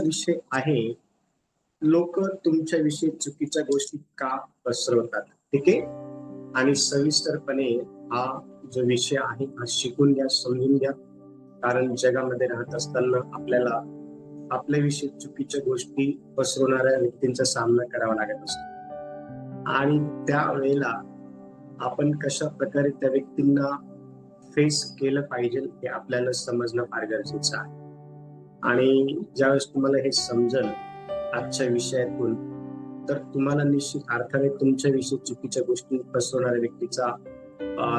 विषय आहे, लोक तुमच्याविषयी चुकीच्या गोष्टी का पसरवतात. ठीक आहे. आणि सविस्तरपणे हा जो विषय आहे हा शिकून घ्या, समजून घ्या. कारण जगामध्ये राहत असताना आपल्याला आपल्याविषयी चुकीच्या गोष्टी पसरवणाऱ्या व्यक्तींचा सामना करावा लागत असतो आणि त्यावेळेला आपण कशा प्रकारे त्या व्यक्तींना फेस केलं पाहिजे हे आपल्याला समजणं फार गरजेचं आहे. आणि ज्यावेळेस तुम्हाला हे समजेल आजच्या विषयातून, तर तुम्हाला निश्चित अर्थाने तुमच्याविषयी चुकीच्या गोष्टी पसरवणाऱ्या व्यक्तीचा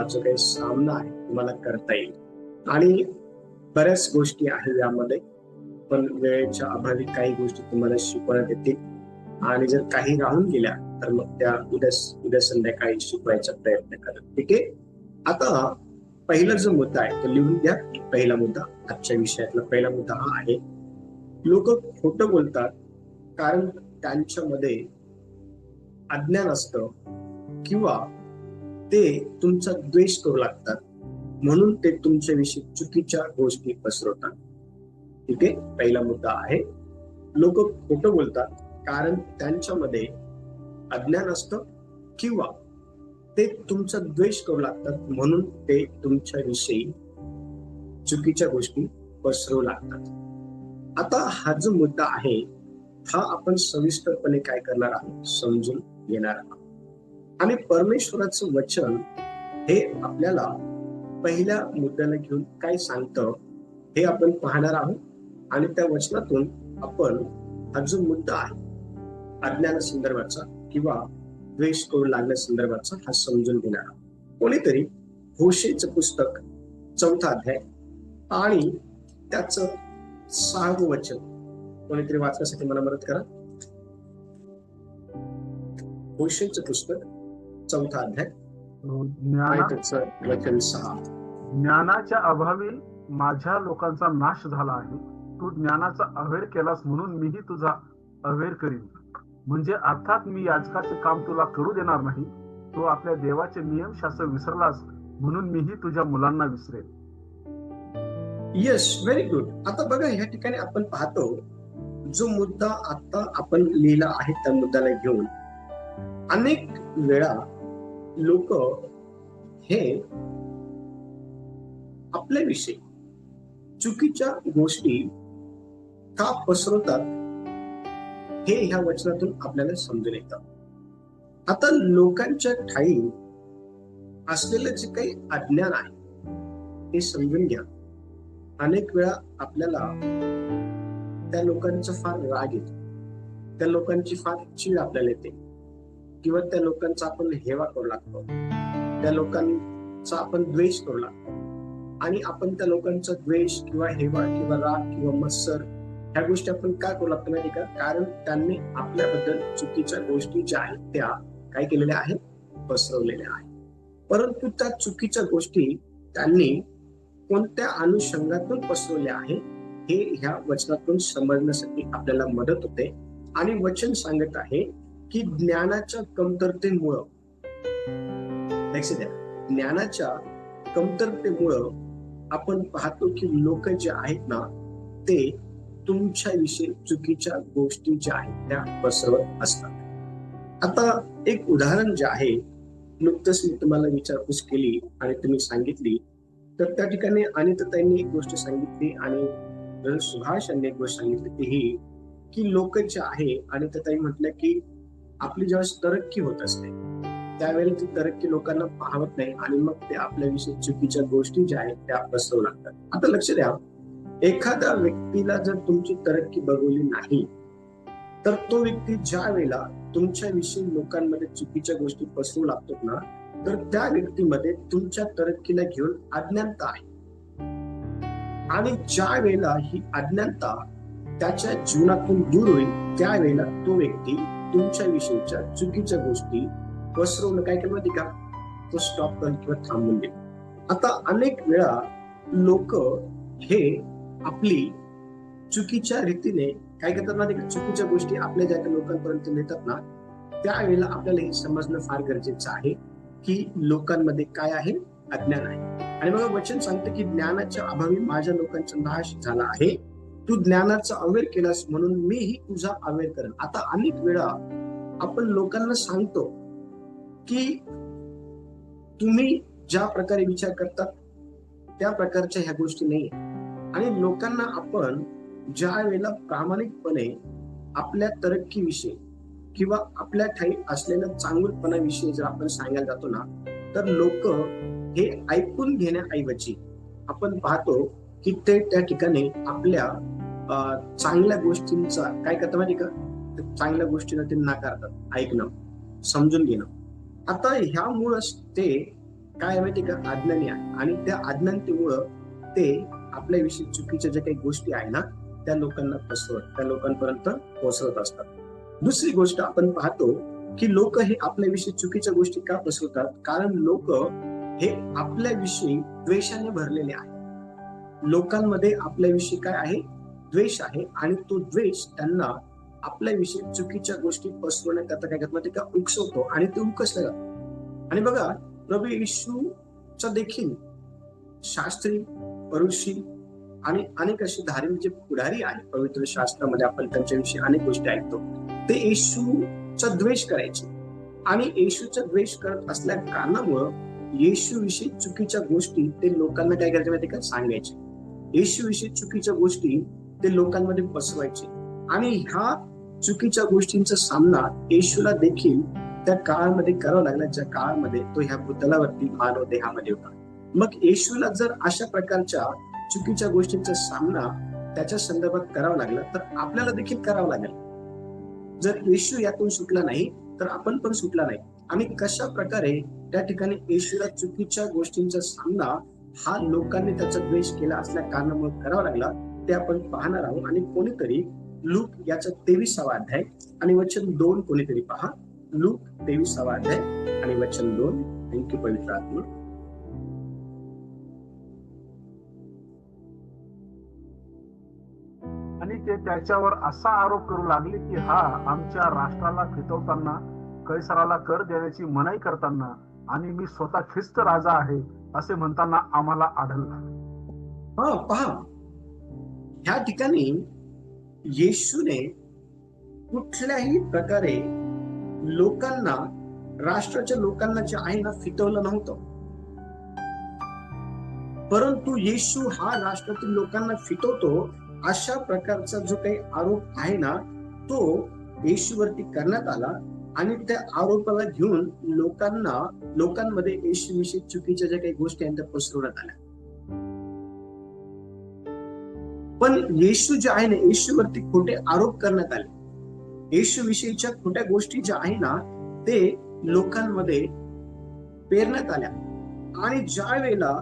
जो काही सामना आहे तुम्हाला करता येईल. आणि बऱ्याच गोष्टी आहेत यामध्ये, पण वेळेच्या अभावी काही गोष्टी तुम्हाला शिकवण्यात येतील आणि जर काही राहून गेल्या तर मग त्या उद्या संध्याकाळी शिकवायचा प्रयत्न करा. ठीक आहे. आता पहिला जो मुद्दा आहे तो लिहून घ्या. पहिला मुद्दा, आजच्या विषयातला पहिला मुद्दा हा आहे, लोक खोटं बोलतात कारण त्यांच्यामध्ये अज्ञान असतं किंवा ते तुमचा द्वेष करू लागतात, म्हणून ते तुमच्याविषयी चुकीच्या गोष्टी पसरवतात. ठीक आहे. पहिला मुद्दा आहे, लोक खोटं बोलतात कारण त्यांच्यामध्ये अज्ञान असतं किंवा ते तुमचा द्वेष करू लागतात, म्हणून ते तुमच्याविषयी चुकीच्या गोष्टी पसरवू लागतात. आता हा जो मुद्दा आहे हा आपण सविस्तरपणे काय करणार आहोत, समजून घेणार आहोत. आणि परमेश्वराचं वचन हे आपल्याला पहिल्या मुद्द्याला घेऊन काय सांगतं हे आपण पाहणार आहोत. आणि त्या वचनातून आपण हा जो मुद्दा आहे अज्ञानासंदर्भाचा किंवा द्वेष करू लागण्यासंदर्भाचा हा समजून घेणार आहोत. कोणीतरी होशेचं पुस्तक 4था अध्याय आणि त्याचं 6वं वचन कोणीतरी वाचण्यासाठी मला मदत करा. होशेचं पुस्तक 4था अध्याय आणि त्याचं वचन 6. ज्ञानाच्या अभावी माझ्या लोकांचा नाश झाला आहे. तू ज्ञानाचा अवेर केलास म्हणून मीही तुझा अवेर करीन. म्हणजे अर्थात मी याजकाचे काम तुला करू देणार नाही. तू आपल्या देवाचे नियम शास्त्र विसरलास म्हणून मीही तुझ्या मुलांना विसरेन. Yes, very good. आता बघा, या ठिकाणी आपण पाहतो जो मुद्दा आता आपण लिहिला आहे त्या मुद्द्याला घेऊन अनेक वेळा लोक हे आपल्याविषयी चुकीच्या गोष्टी का पसरवतात हे ह्या वचनातून आपल्याला समजून येतं. आता लोकांच्या ठाई असलेलं जे काही अज्ञान आहे ते समजून घ्या. अनेक वेळा आपल्याला त्या लोकांचा फार राग येतो, त्या लोकांची फार चीड आपल्याला येते किंवा त्या लोकांचा आपण हेवा करू लागतो, त्या लोकांचा आपण द्वेष करू लागतो. आणि आपण त्या लोकांचा द्वेष किंवा हेवा किंवा राग किंवा मत्सर ह्या गोष्टी आपण का करू लागतो माहिती का? कारण त्यांनी आपल्याबद्दल चुकीच्या गोष्टी ज्या आहेत त्या काय केलेल्या आहेत, पसरवलेल्या आहेत. परंतु त्या चुकीच्या गोष्टी त्यांनी कोणत्या अनुषंगातून पसरवल्या आहे हे ह्या वचनातून समजण्यासाठी आपल्याला मदत होते. आणि वचन सांगत आहे की ज्ञानाच्या कमतरतेमुळं, लक्ष द्या, ज्ञानाच्या कमतरतेमुळं आपण पाहतो की लोक जे आहेत ना ते तुमच्याविषयी चुकीच्या गोष्टी ज्या आहेत त्या पसरवत असतात. आता एक उदाहरण जे आहे, नुकतंच मी तुम्हाला विचारपूस केली आणि तुम्ही सांगितली, तर त्या ठिकाणी अनिताताईंनी एक गोष्ट सांगितली आणि सुभाष यांनी एक गोष्ट सांगितली ती ही की लोक जे आहे, अनिताताई म्हटलं की आपली ज्यावेळेस तरक्की होत असते त्यावेळेला ती तरक्की लोकांना पाहत नाही आणि मग ते आपल्याविषयी चुकीच्या गोष्टी ज्या आहेत त्या पसरवू लागतात. आता लक्ष द्या, एखाद्या व्यक्तीला जर तुमची तरक्की बघवली नाही तर तो व्यक्ती ज्या वेळेला तुमच्याविषयी लोकांमध्ये चुकीच्या गोष्टी पसरवू लागतो ना, तर त्या व्यक्तीमध्ये तुमच्या तरक्कीला घेऊन अज्ञानता आहे. आणि ज्या वेळेला ही अज्ञानता त्याच्या जीवनातून दूर होईल त्यावेळेला तो व्यक्ती तुमच्याविषयीच्या चुकीच्या गोष्टी पसरवणं काय केलं माहिती का, तो स्टॉप करेल किंवा थांबून देईल. आता अनेक वेळा लोक हे आपली चुकीच्या रीतीने काय करतात ना, चुकीच्या गोष्टी आपल्या ज्या लोकांपर्यंत नेतात ना, त्यावेळेला आपल्याला हे समजणं फार गरजेचं आहे की लोकांमध्ये काय आहे, अज्ञान आहे. आणि मग वचन सांगतं की ज्ञानाच्या अभावी माझ्या लोकांचा नाश झाला आहे. तू ज्ञानाचा अवेअर केलास म्हणून मीही तुझा अवेअर करेन. आता अनेक वेळा आपण लोकांना सांगतो की तुम्ही ज्या प्रकारे विचार करतात त्या प्रकारच्या ह्या गोष्टी नाही. आणि लोकांना आपण ज्या वेळेला प्रामाणिकपणे आपल्या तरक्कीविषयी किंवा आपल्या ठाई असलेल्या चांगुलपणाविषयी जर आपण सांगायला जातो ना, तर लोक हे ऐकून घेण्याऐवजी आपण पाहतो की ते त्या ठिकाणी आपल्या चांगल्या गोष्टींचा काय करतात माहिती का, चांगल्या गोष्टींना ते नाकारतात, ऐकणं, समजून घेणं. आता ह्यामुळंच ते काय माहिती का, अज्ञानी आहे. आणि त्या अज्ञानतेमुळं ते आपल्याविषयी चुकीच्या ज्या काही गोष्टी आहे ना त्या लोकांना पसरवत, त्या लोकांपर्यंत पोहोचवत असतात. दुसरी गोष्ट आपण पाहतो की लोक हे आपल्याविषयी चुकीच्या गोष्टी का पसरवतात, कारण लोक हे आपल्याविषयी द्वेषाने भरलेले आहे. लोकांमध्ये आपल्याविषयी काय आहे, द्वेष आहे. आणि तो द्वेष त्यांना आपल्याविषयी चुकीच्या गोष्टी पसरवण्याकरता काय करतात का, उकसवतो. आणि ते उकसलं जातं. आणि बघा, प्रभू येशूचा देखील शास्त्री, फरीसी आणि अनेक असे धार्मिक जे पुढारी आहेत पवित्र शास्त्रामध्ये, आपण त्यांच्याविषयी अनेक गोष्टी ऐकतो. ते येशूचा द्वेष करायचे. आणि येशूचा द्वेष करत असल्या कारणामुळं येशूविषयी चुकीच्या गोष्टी ते लोकांना काय करायचे माहिती का, सांगायचे. येशूविषयी चुकीच्या गोष्टी ते लोकांमध्ये पसरवायचे. आणि ह्या चुकीच्या गोष्टींचा सामना येशूला देखील त्या काळामध्ये करावा लागला, ज्या काळामध्ये तो ह्या भूतलावरती मानव देहामध्ये होता. मग येशूला जर अशा प्रकारच्या चुकीच्या गोष्टींचा सामना त्याच्या संदर्भात करावा लागला, तर आपल्याला देखील करावा लागेल. जर येशू यातून सुटला नाही तर आपण पण सुटला नाही. आणि कशा प्रकारे त्या ठिकाणी येशूला चुकीच्या गोष्टींचा सामना हा लोकांनी त्याचा द्वेष केला असल्या कारणामुळे करावा लागला, ते आपण पाहणार आहोत. आणि कोणीतरी लूक याचा 23वा अध्याय आणि वचन 2 कोणीतरी पहा. लूक 23वा अध्याय आणि वचन 2. थँक्यू पवित्र आत्मा. आणि ते त्याच्यावर असा आरोप करू लागले की हा आमच्या राष्ट्राला फितवताना, कैसराला कर देण्याची मनाई करताना आणि मी स्वतः ख्रिस्त राजा आहे असे म्हणताना आम्हाला आढळला. हा पहा, ह्या ठिकाणी येशूने कुठल्याही प्रकारे लोकांना, राष्ट्राच्या लोकांना जे आहे ना, फितवलं नव्हतं. परंतु येशू हा राष्ट्रातील लोकांना फितवतो अशा प्रकारचा जो काही आरोप आहे ना, तो येशूवरती करण्यात आला. आणि त्या आरोपाला घेऊन लोकांमध्ये येशूविषयी चुकीच्या ज्या काही गोष्टी आहेत त्या पसरवण्यात आल्या. पण येशू जे आहे ना, येशूवरती खोटे आरोप करण्यात आले. येशूविषयीच्या खोट्या गोष्टी ज्या आहे ना ते लोकांमध्ये पेरण्यात आल्या. आणि ज्या वेळेला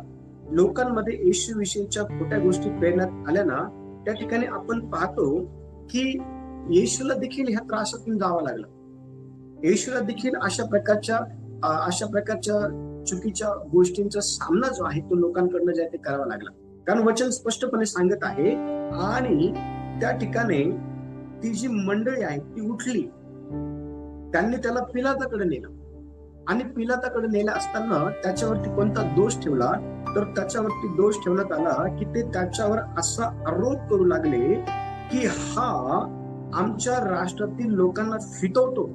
लोकांमध्ये येशूविषयीच्या खोट्या गोष्टी पेरण्यात आल्या ना, त्या ठिकाणी आपण पाहतो की येशूला देखील ह्या त्रासातून जावं लागलं. येशूला देखील अशा प्रकारच्या चुकीच्या गोष्टींचा सामना जो आहे तो लोकांकडनं जे आहे ते करावा लागला. कारण वचन स्पष्टपणे सांगत आहे. आणि त्या ठिकाणी ती जी मंडळी आहे ती उठली, त्यांनी त्याला पिलाताकडे नेलं. आणि पिलाताकडे नेलं असताना त्याच्यावरती कोणता दोष ठेवला, तर त्याच्यावरती दोष ठेवण्यात आला की ते त्याच्यावर असा आरोप करू लागले की हा आमच्या राष्ट्रातील लोकांना फितवतो.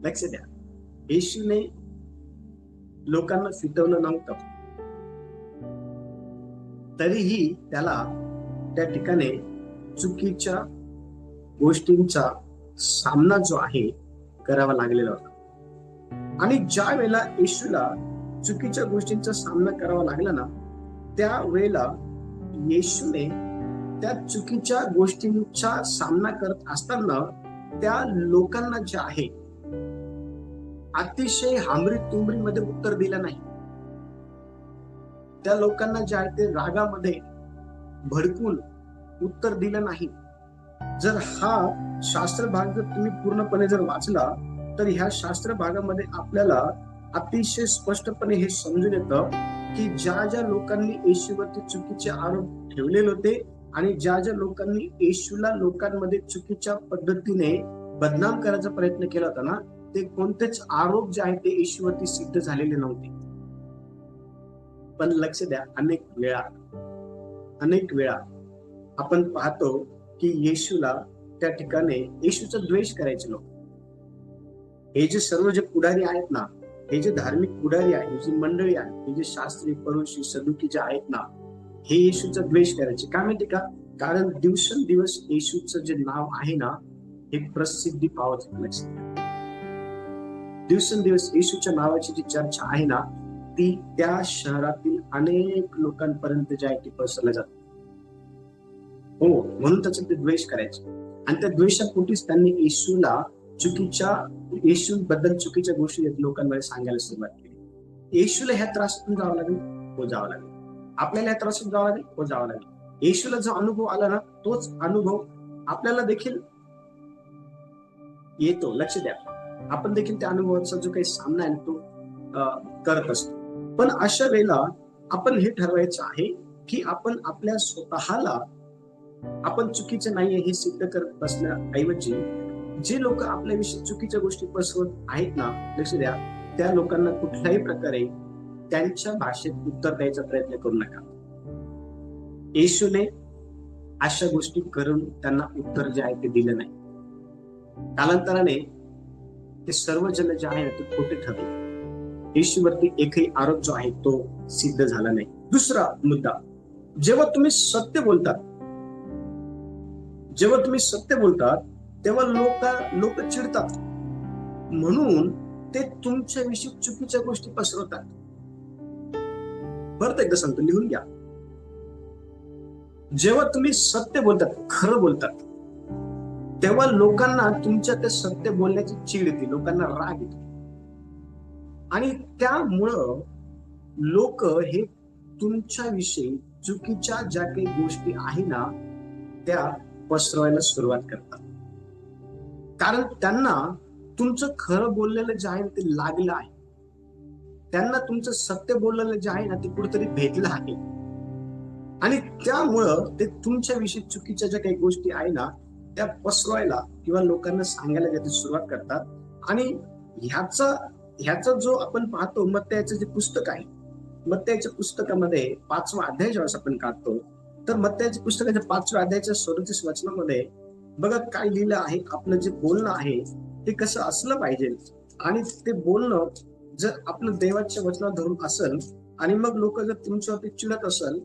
लक्ष द्या, येशूने लोकांना फितवलं नव्हतं, तरीही त्याला त्या ठिकाणी चुकीच्या गोष्टींचा सामना जो आहे करावा लागलेला होता. आणि ज्या वेळेला येशूला चुकीच्या गोष्टींचा सामना करावा लागला ना, त्या वेळेला येशूने त्या चुकीच्या गोष्टींचा सामना करत असताना त्या लोकांना जे आहे अतिशय हांबरी तुंबरीमध्ये उत्तर दिलं नाही. त्या लोकांना जे आहे ते रागामध्ये भडकून उत्तर दिलं नाही. जर हा शास्त्र भाग जर तुम्ही पूर्णपणे जर वाचला तर ह्या शास्त्र भागामध्ये आपल्याला अतिशय स्पष्टपणे हे समजून येतं की ज्या ज्या लोकांनी येशूवरती चुकीचे आरोप ठेवलेले होते आणि ज्या ज्या लोकांनी येशूला लोकांमध्ये चुकीच्या पद्धतीने बदनाम करायचा प्रयत्न केला होता ना, ते कोणतेच आरोप जे आहेत ते येशूवरती सिद्ध झालेले नव्हते. पण लक्ष द्या, अनेक वेळा आपण पाहतो की येशूला त्या ठिकाणी येशूचा द्वेष करायचे लोक. हे जे सर्व जे पुढारी आहेत ना, हे जे धार्मिक पुढारी आहे, जी मंडळी आहे, हे जे शास्त्री फरीसी सदुकी जे आहेत ना, हे येशूचा द्वेष करायचे. का माहिती का? कारण दिवसेंदिवस येशूचं जे नाव आहे ना, हे प्रसिद्धी पावत होतं. दिवसेंदिवस येशूच्या नावाची जी चर्चा आहे ना, ती त्या शहरातील अनेक लोकांपर्यंत जे आहे ती पसरल्या जाते. हो, म्हणून त्याचा ते द्वेष करायचे. आणि त्या द्वेषापोटीच त्यांनी येशूबद्दल चुकीच्या गोष्टी लोकांमध्ये सांगायला सुरुवात केली. येशूला ह्या त्रासातून जावं लागेल, हो जावं लागेल. आपल्याला ह्या त्रासातून जावं लागेल, हो जावं लागेल. येशूला जो अनुभव आला ना, तोच अनुभव आपल्याला देखील येतो. लक्ष द्या, आपण देखील त्या अनुभवाचा जो काही सामना आहे तो करत असतो. पण अशा वेळेला आपण हे ठरवायचं आहे की आपण आपल्या स्वतःला आपण चुकीचे नाहीये हे सिद्ध करत बसण्याऐवजी जे लोक आपल्याविषयी चुकीच्या गोष्टी पसरवत आहेत ना, लक्ष द्या, त्या लोकांना कुठल्याही प्रकारे त्यांच्या भाषेत उत्तर द्यायचा प्रयत्न करू नका. येशूने अशा गोष्टी करून त्यांना उत्तर जे आहे ते दिलं नाही. कालांतराने ते सर्व जण जे आहे ते खोटे ठरले. येशूवरती एकही आरोप जो आहे तो सिद्ध झाला नाही. दुसरा मुद्दा, जेव्हा तुम्ही सत्य बोलतात तेव्हा लोक चिडतात, म्हणून ते तुमच्याविषयी चुकीच्या गोष्टी पसरवतात. परत एकदा सांगतो, लिहून घ्या. जेव्हा तुम्ही सत्य बोलतात, खरं बोलतात, तेव्हा लोकांना तुमच्या ते सत्य बोलण्याची चीड येते, लोकांना राग येतो. आणि त्यामुळं लोक हे तुमच्याविषयी चुकीच्या ज्या काही गोष्टी आहे ना त्या पसरवायला सुरुवात करतात. कारण त्यांना तुमचं खरं बोललेलं जे आहे ते लागलं आहे, त्यांना तुमचं सत्य बोललेलं जे आहे ना ते कुठेतरी भेटलं आहे. आणि त्यामुळं ते तुमच्याविषयी चुकीच्या ज्या काही गोष्टी आहे ना त्या पसरवायला किंवा लोकांना सांगायला सुरुवात करतात. आणि ह्याचा जो आपण पाहतो मत्तयाचं जे पुस्तक आहे, मत्तयाच्या पुस्तकामध्ये 5वा अध्याय ज्यावेळेस आपण काढतो, तर मत्तयाच्या पुस्तकाच्या 5व्या अध्यायाच्या 37 वचनामध्ये बघा काय लिहिलं आहे. आपलं जे बोलणं आहे ते कसं असलं पाहिजे, आणि ते बोलणं जर आपलं देवाच्या वचनात धरून असेल आणि मग लोक जर तुमच्यावरती चिडत असेल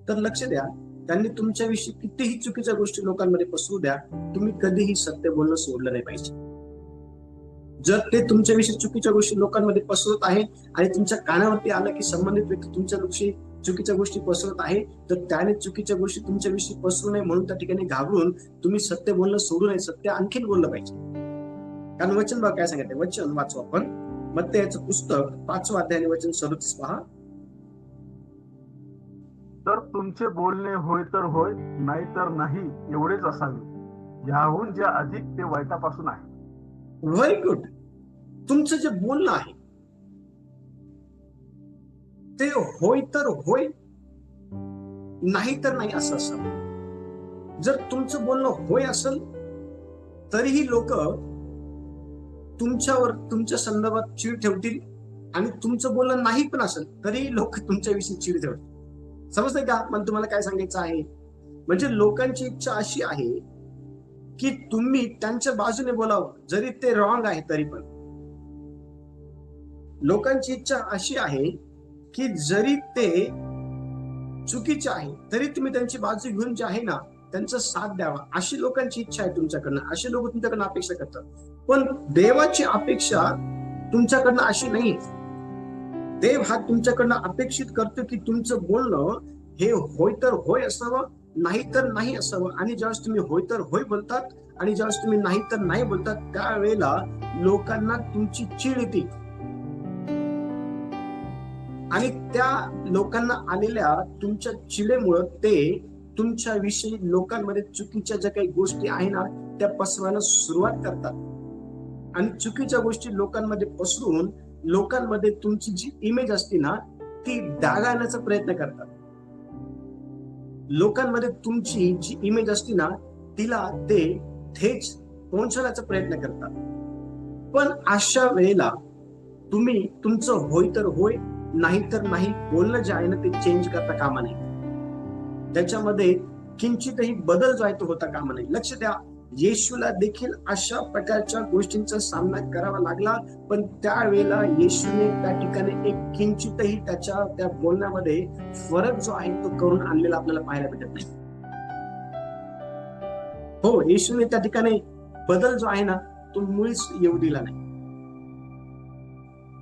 तर लक्ष द्या, त्यांनी तुमच्याविषयी कितीही चुकीच्या गोष्टी लोकांमध्ये पसरू द्या, तुम्ही कधीही सत्य बोलणं सोडलं नाही पाहिजे. जर ते तुमच्याविषयी चुकीच्या गोष्टी लोकांमध्ये पसरत आहे आणि तुमच्या कानावरती आलं की संबंधित व्यक्ती तुमच्याविषयी चुकीच्या गोष्टी पसरत आहे, तर त्याने चुकीच्या गोष्टी तुमच्याविषयी पसरू नये म्हणून त्या ठिकाणी घाबरून तुम्ही सत्य बोलणं सोडू नये, सत्य आणखीन बोललं पाहिजे. कारण वचन बघा काय सांगते, वचन वाचू आपण. मत्तयाचं पुस्तक 5वा अध्याय वचन 37 पहा. तर तुमचे बोलणे होय तर होय, नाही तर नाही एवढेच असावे, याहून जे अधिक ते वाईटापासून आहे. Very good. तुमचं जे बोलणं आहे ते होय तर होय, नाही तर नाही असं असावं. जर तुमचं बोलणं होय असेल तरीही लोक तुमच्या संदर्भात चीड ठेवतील, आणि तुमचं बोलणं नाही पण असेल तरीही लोक तुमच्याविषयी चीड ठेवतील. समजतंय का? मला तुम्हाला काय सांगायचं आहे, म्हणजे लोकांची इच्छा अशी आहे की तुम्ही त्यांच्या बाजूने बोलावं, जरी ते रॉंग आहे तरी पण. लोकांची इच्छा अशी आहे की जरी ते चुकीचे आहे तरी तुम्ही त्यांची बाजू घेऊन जे आहे ना त्यांचा साथ द्यावा, अशी लोकांची इच्छा आहे तुमच्याकडनं. अशी लोक तुमच्याकडनं अपेक्षा करतात. पण देवाची अपेक्षा तुमच्याकडनं अशी नाही. देव हा तुमच्याकडनं अपेक्षित करतो की तुमचं बोलणं हे होय तर होय असावं, नाही तर नाही असावं. आणि ज्यावेळेस तुम्ही होय तर होय बोलतात आणि ज्यावेळेस तुम्ही नाही तर नाही बोलतात त्यावेळेला लोकांना तुमची चीड येते. आणि त्या लोकांना आलेल्या तुमच्या चिडेमुळे ते तुमच्याविषयी लोकांमध्ये चुकीच्या ज्या काही गोष्टी आहे ना त्या पसरवायला सुरुवात करतात. आणि चुकीच्या गोष्टी लोकांमध्ये पसरून लोकांमध्ये तुमची जी इमेज असते ना ती डागाळण्याचा प्रयत्न करतात. लोकांमध्ये तुमची जी इमेज असते ना तिला ते ठेच पोहोचवण्याचा प्रयत्न करतात. पण अशा वेळेला तुम्ही तुमचं होय तर होय, नाही तर नाही बोलणं जे आहे ना ते चेंज करता कामा नये. त्याच्यामध्ये किंचितही बदल जो आहे तो होता कामा नये. लक्ष द्या, येशूला देखील अशा प्रकारच्या गोष्टींचा सामना करावा लागला, पण त्यावेळेला येशूने त्या ठिकाणी एक किंचितही त्या बोलण्यामध्ये फरक जो आहे तो करून आणलेला आपल्याला पाहायला भेटत नाही. हो, येशूने त्या ठिकाणी बदल जो आहे ना तो मुळीच येऊ दिला नाही.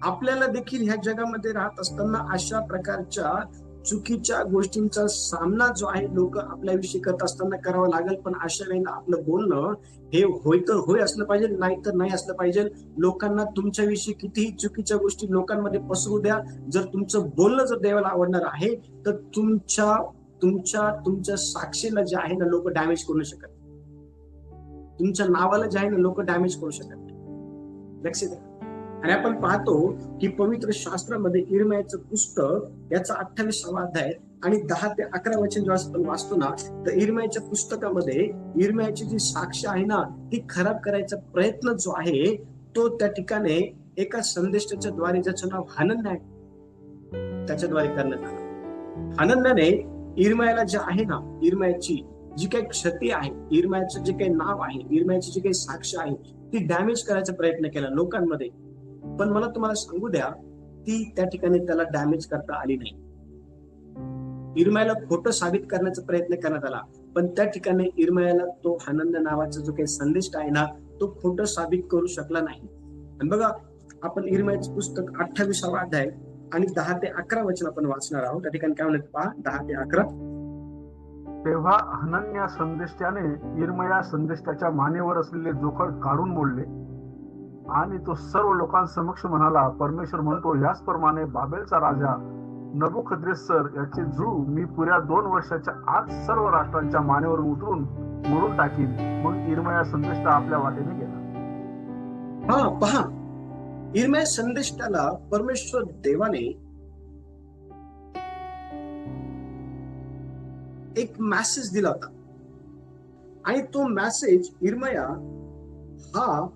आपल्याला देखील ह्या जगामध्ये राहत असताना अशा प्रकारच्या चुकीच्या गोष्टींचा सामना जो आहे लोक आपल्याविषयी करत असताना करावा लागेल, पण अशा वेळेला आपलं बोलणं हे होय तर होय असलं पाहिजे, नाही तर नाही असलं पाहिजे. लोकांना तुमच्याविषयी कितीही चुकीच्या गोष्टी लोकांमध्ये पसरू द्या, जर तुमचं बोलणं जर देवाला आवडणार आहे तर तुमच्या साक्षीला जे आहे ना लोक डॅमेज करू शकत, तुमच्या नावाला जे आहे ना लोक डॅमेज करू शकत. लक्ष द्या. आणि आपण पाहतो की पवित्र शास्त्रामध्ये इर्मियाचं पुस्तक याचा 28वा अध्याय आणि 10 ते 11 वचन जेव्हा आपण वाचतो ना, तर इर्मियाच्या पुस्तकामध्ये इर्मियाची जी साक्ष आहे ना ती खराब करायचा प्रयत्न जो आहे तो त्या ठिकाणी एका संदेशाच्या द्वारे, ज्याचं नाव हनन्या आहे, त्याच्याद्वारे करण्यात आलं. हनन्याने इर्मियाला जे आहे ना, इर्मियाची जी काही क्षती आहे, इर्मियाचं जे काही नाव आहे, इर्मियाची जी काही साक्ष आहे ती डॅमेज करायचा प्रयत्न केला लोकांमध्ये. पण मला तुम्हाला सांगू द्या, ती त्या ठिकाणी त्याला डॅमेज करता आली नाही. इर्मियाला खोटं साबित करण्याचा प्रयत्न करण्यात आला, पण त्या ठिकाणी इर्मियाला तो हनन्या नावाचा जो काही संदेश आहे ना तो खोटं साबित करू शकला नाही. आणि बघा, आपण इर्मियाचं पुस्तक 28वा अध्याय आणि 10 ते 11 वचन आपण वाचणार आहोत. त्या ठिकाणी काय म्हणत पहा, 10 ते 11. तेव्हा हनन्या संदेष्ट्याने इर्मिया संदेष्ट्याच्या मानेवर असलेले जोखड काढून मोडले आणि तो सर्व लोकांसमक्ष म्हणाला, परमेश्वर म्हणतो, याचप्रमाणे बाबेलचा राजा नबुकद्रेसर याचे झू मी पुऱ्या 2 वर्षाच्या आत सर्व राष्ट्रांच्या मानेवर उतरून मोडून टाकीन. मग इर्मिया संदेष्टा आपल्या वाटेने गेला. हा पहा, इर्मिया संदेष्टाला परमेश्वर देवाने एक मेसेज दिला होता आणि तो मेसेज इर्मिया हा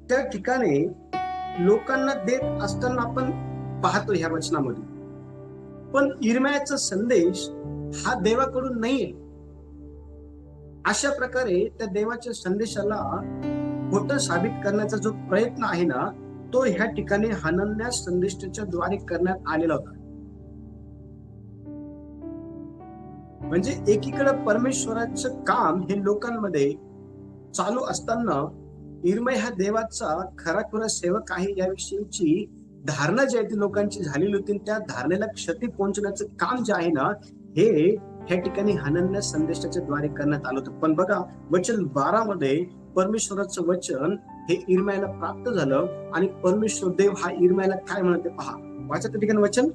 त्या ठिकाणी लोकांना देत असताना आपण पाहतो ह्या वचनामध्ये. पण इर्मियाचा संदेश हा देवाकडून नाहीये. अशा प्रकारे त्या देवाच्या संदेशाला खोटं साबित करण्याचा जो प्रयत्न आहे ना तो ह्या ठिकाणी हनन्या संदेशाच्या द्वारे करण्यात आलेला होता. म्हणजे एकीकडे परमेश्वराचं काम हे लोकांमध्ये चालू असताना इर्मिया हा देवाचा खराखुरा सेवक आहे याविषयीची धारणा जी आहे ती लोकांची झालेली होती. त्या धारणेला क्षती पोहोचण्याचं काम जे आहे ना हे ह्या ठिकाणी हनन्या संदेशाच्या द्वारे करण्यात आलं होतं. पण बघा, वचन 12 मध्ये परमेश्वराचं वचन हे इर्मियाला प्राप्त झालं आणि परमेश्वर देव हा इर्मियाला काय म्हणते पहा, वाचा त्या ठिकाणी वचन.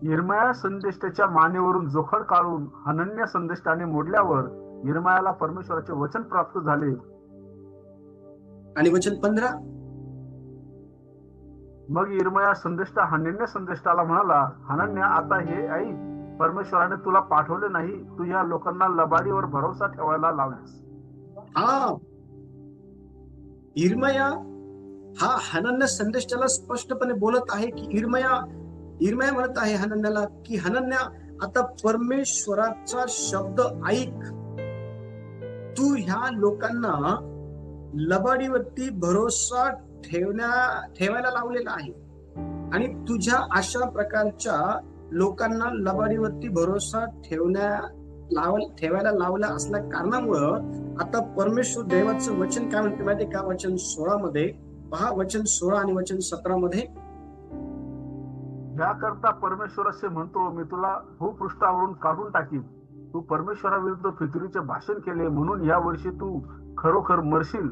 इर्मिया संदेष्टाच्या मानेवरून जोखड काढून हनन्या संदेष्टाने मोडल्यावर इर्मियाला परमेश्वराचे वचन प्राप्त झाले. आणि वचन 15. मग इर्मिया संदेष्टा हनन्या संदेष्टाला म्हणाला, हनन्या, आता हे ऐक, परमेश्वराने तुला पाठवले नाही, तू या लोकांना लबाडीवर भरोसा ठेवायला लावलीस. हा, इर्मिया हा हनन्या संदेशाला स्पष्टपणे बोलत आहे की इर्मिया म्हणत आहे हनन्याला की हनन्या, आता परमेश्वराचा शब्द ऐक, तू ह्या लोकांना लबाडीवरती भरोसा ठेवायला लावलेला आहे आणि तुझ्या अशा प्रकारच्या लोकांना लबाडीवरती भरोसा ठेवायला लावला असल्या कारणामुळं आता परमेश्वर देवाचं वचन काय म्हणते माहिती का, वचन 16 मध्ये पहा, वचन 16 आणि वचन 17 मध्ये. याकरता परमेश्वर असे म्हणतो, मी तुला भूपृष्ठावरून काढून टाकीन. तू परमेश्वराविरुद्ध फितुरीचे भाषण केले म्हणून या वर्षी तू खरोखर मरशील.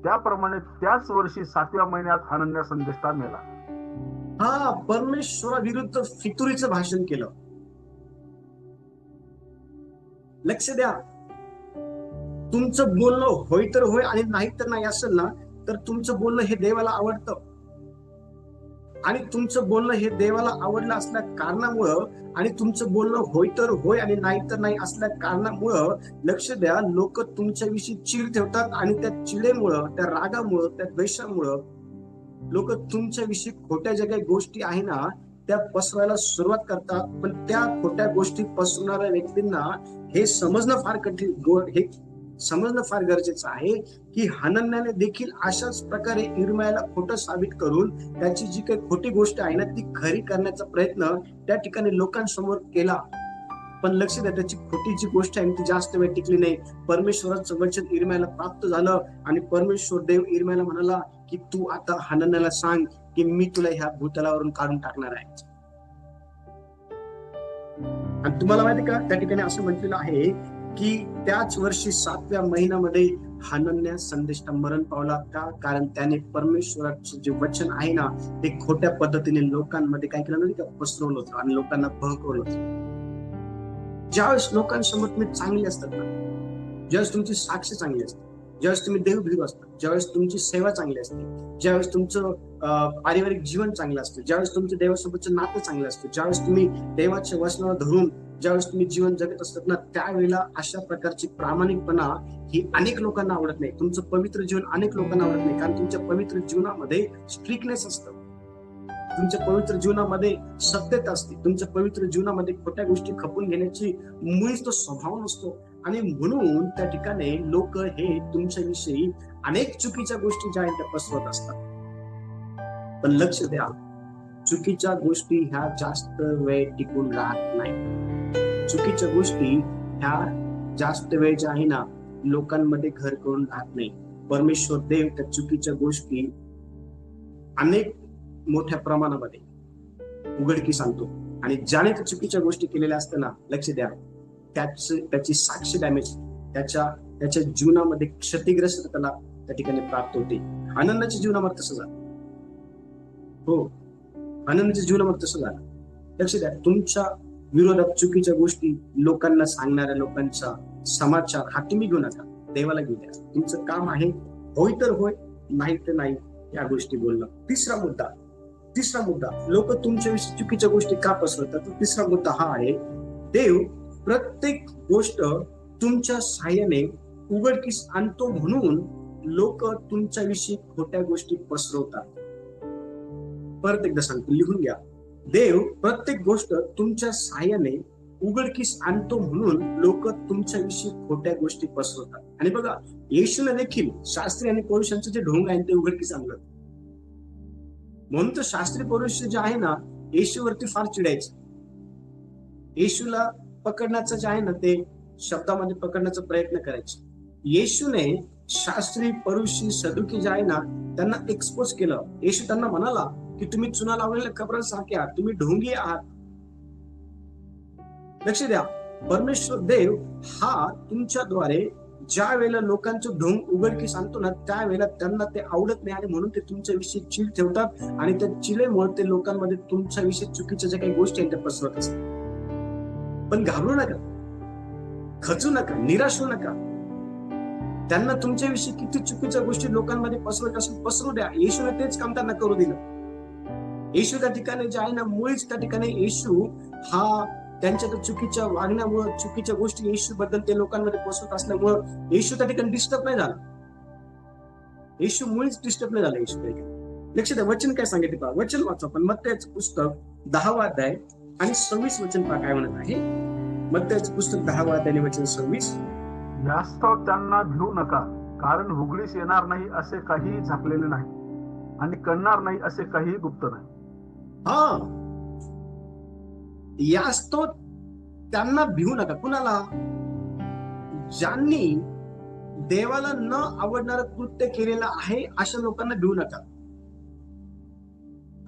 त्याप्रमाणे त्याच वर्षी 7व्या महिन्यात हनन्या संदेष्टा मेला. हा, परमेश्वराविरुद्ध फितुरीचं भाषण केलं. लक्ष द्या, तुमचं बोलणं होय तर होय आणि नाही तर नाही असेल ना तर तुमचं बोलणं हे देवाला आवडतं आणि तुमचं बोलणं हे देवाला आवडलं असल्या कारणामुळं आणि तुमचं बोलणं होय तर होय आणि नाही तर नाही असल्या कारणामुळं लक्ष द्या, लोक तुमच्याविषयी चीड ठेवतात आणि त्या चिडेमुळं, त्या रागामुळं, त्या द्वेषामुळं लोक तुमच्याविषयी खोट्या ज्या काही गोष्टी आहे ना त्या पसरवायला सुरुवात करतात. पण त्या खोट्या गोष्टी पसरवणाऱ्या व्यक्तींना हे समजणं फार कठीण हे समजणं फार गरजेचं आहे की हनन्याने देखील अशाच प्रकारे इर्मियाला खोटं साबित करून त्याची जी काही खोटी गोष्ट आहे ना ती खरी करण्याचा प्रयत्न त्या ठिकाणी लोकांसमोर केला. पण लक्ष द्या, त्याची खोटी जी गोष्ट आहे ती जास्त वेळ टिकली नाही. परमेश्वराचं वचन इर्मियाला प्राप्त झालं आणि परमेश्वर देव इर्मियाला म्हणाला की तू आता हनन्याला सांग की मी तुला ह्या भूतलावरून काढून टाकणार आहे. आणि तुम्हाला माहिती का, त्या ठिकाणी असं म्हटलेलं आहे की त्याच वर्षी 7व्या महिन्यामध्ये हनन्या संदेष्टा मरण पावला. का? कारण त्याने परमेश्वराचं जे वचन आहे ना ते खोट्या पद्धतीने लोकांमध्ये काय केलं नाही का, पसरवलं होतं आणि लोकांना बहकवलं होतं. ज्यावेळेस लोकांसमोर तुम्ही चांगले असतात ना, ज्यावेळेस तुमची साक्ष चांगली असते, ज्यावेळेस तुम्ही देवभीरू असतात, ज्यावेळेस तुमची सेवा चांगली असते, ज्यावेळेस तुमचं पारिवारिक जीवन चांगलं असतं, ज्यावेळेस तुमचं देवासोबतचं नातं चांगलं असतं, ज्यावेळेस तुम्ही देवाच्या वचनाला धरून ज्यावेळेस तुम्ही जीवन जगत असतात ना, त्यावेळेला अशा प्रकारची प्रामाणिकपणा ही अनेक लोकांना आवडत नाही. तुमचं पवित्र जीवन अनेक लोकांना आवडत नाही, कारण तुमच्या पवित्र जीवनामध्ये स्ट्रिक्टनेस असतं, तुमच्या पवित्र जीवनामध्ये सत्यता असते, तुमच्या पवित्र जीवनामध्ये खोट्या गोष्टी खपून घेण्याची मुळीच तो स्वभाव नसतो. आणि म्हणून त्या ठिकाणी लोक हे तुमच्याविषयी अनेक चुकीच्या गोष्टी ज्या आहेत त्या पसरवत असतात. पण लक्ष द्या, चुकीच्या गोष्टी ह्या जास्त वेळ टिकून राहत नाही. चुकीच्या गोष्टी ह्या जास्त वेळ ज्या आहे ना लोकांमध्ये घर करून राहत नाही. परमेश्वर देव त्या चुकीच्या गोष्टी अनेक मोठ्या प्रमाणामध्ये उघडकीस आणतो आणि ज्याने त्या चुकीच्या गोष्टी केलेल्या असताना लक्ष द्या त्याची साक्ष डॅमेज, त्याच्या जीवनामध्ये क्षतिग्रस्त त्याला त्या ठिकाणी प्राप्त होते. आनंदाच्या जीवनामध्ये तसं झालं. हो, आनंदाच्या जीवनामध्ये तसं झालं. लक्ष द्या, तुमच्या विरोधात चुकीच्या गोष्टी लोकांना सांगणाऱ्या लोकांचा समाचार हा तुम्ही घेऊ नका, देवाला घेऊ द्या. तुमचं काम आहे होय तर होय, नाही तर नाही या गोष्टी बोलणं. तिसरा मुद्दा लोक तुमच्याविषयी चुकीच्या गोष्टी का पसरवतात? तर तिसरा मुद्दा हा आहे, देव प्रत्येक गोष्ट तुमच्या सहाय्याने उघडकीस आणतो म्हणून लोक तुमच्याविषयी खोट्या गोष्टी पसरवतात. परत एकदा सांगतो, लिहून घ्या. देव प्रत्येक गोष्ट तुमच्या सहाय्याने उघडकीस आणतो म्हणून लोक तुमच्याविषयी खोट्या गोष्टी पसरवतात. आणि बघा, येशूला देखील शास्त्री आणि पौरुषांचं जे ढोंग आहे ते उघडकीस आणलं. म्हणून तर शास्त्री पौरुष जे आहे ना येशूवरती फार चिडायचे. येशूला पकडण्याचं जे आहे ना ते शब्दामध्ये पकडण्याचा प्रयत्न करायचे. येशूने शास्त्री परुषी सदुकी जे आहे ना त्यांना एक्सपोज केलं. येशू त्यांना म्हणाला की तुम्ही चुना लावलेल्या कबरांसारखे आहात, तुम्ही ढोंगी आहात. लक्ष द्या, परमेश्वर देव हा तुमच्याद्वारे ज्या वेळेला लोकांचं ढोंग उघडकीस आणतो ना त्यावेळेला त्यांना ते आवडत नाही आणि म्हणून ते तुमच्याविषयी चीड ठेवतात आणि त्या चिलेमुळे ते लोकांमध्ये तुमच्याविषयी चुकीच्या ज्या काही गोष्टी आहेत त्या पसरवत असतात. पण घाबरू नका, खचू नका, निराश होऊ नका. त्यांना तुमच्याविषयी किती चुकीच्या गोष्टी लोकांमध्ये पसरवत असून पसरू द्या. येशूने तेच काम त्यांना करू दिलं. येशू त्या ठिकाणी जे आहे ना मुळीच त्या ठिकाणी येशू हा त्यांच्या त्या चुकीच्या वागण्यामुळे चुकीच्या गोष्टी येशू बद्दल ते लोकांमध्ये पसरत असल्यामुळं येशू त्या ठिकाणी डिस्टर्ब नाही झाला. येशू मुळीच डिस्टर्ब नाही झाला येशू त्या ठिकाणी. लक्ष द्या, वचन काय सांगितले पहा, वचन वाचा पण मत्तेचं पुस्तक 10वा अध्याय आणि 26 वचन पहा काय म्हणत आहे. मत्तेचं पुस्तक 10वा अध्याय आणि वचन 26. यास्तव त्यांना भिवू नका, कारण उघडीस येणार नाही असे काही झाकलेले नाही आणि कळणार नाही असे काही गुप्त नाही. हा, यास्तव त्यांना भिवू नका. कुणाला? ज्यांनी देवाला न आवडणारं कृत्य केलेलं आहे अशा लोकांना भिवू नका.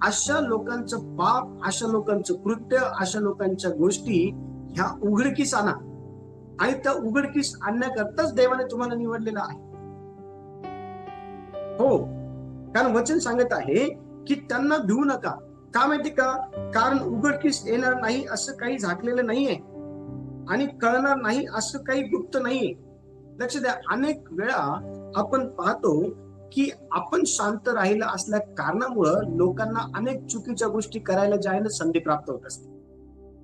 अशा लोकांचं पाप, अशा लोकांचं कृत्य, अशा लोकांच्या गोष्टी ह्या उघडकीस आणा आणि त्या उघडकीस आणण्याकरताच देवाने तुम्हाला निवडलेलं आहे. हो, कारण वचन सांगत आहे की त्यांना भिवू नका. का माहिती का? कारण उघडकीस येणार नाही असं काही झाकलेलं नाहीये आणि कळणार नाही असं काही गुप्त नाहीये. लक्ष द्या, अनेक वेळा आपण पाहतो की आपण शांत राहिला असल्या कारणामुळं लोकांना अनेक चुकीच्या गोष्टी करायला ज्या आहे ना संधी प्राप्त होत असते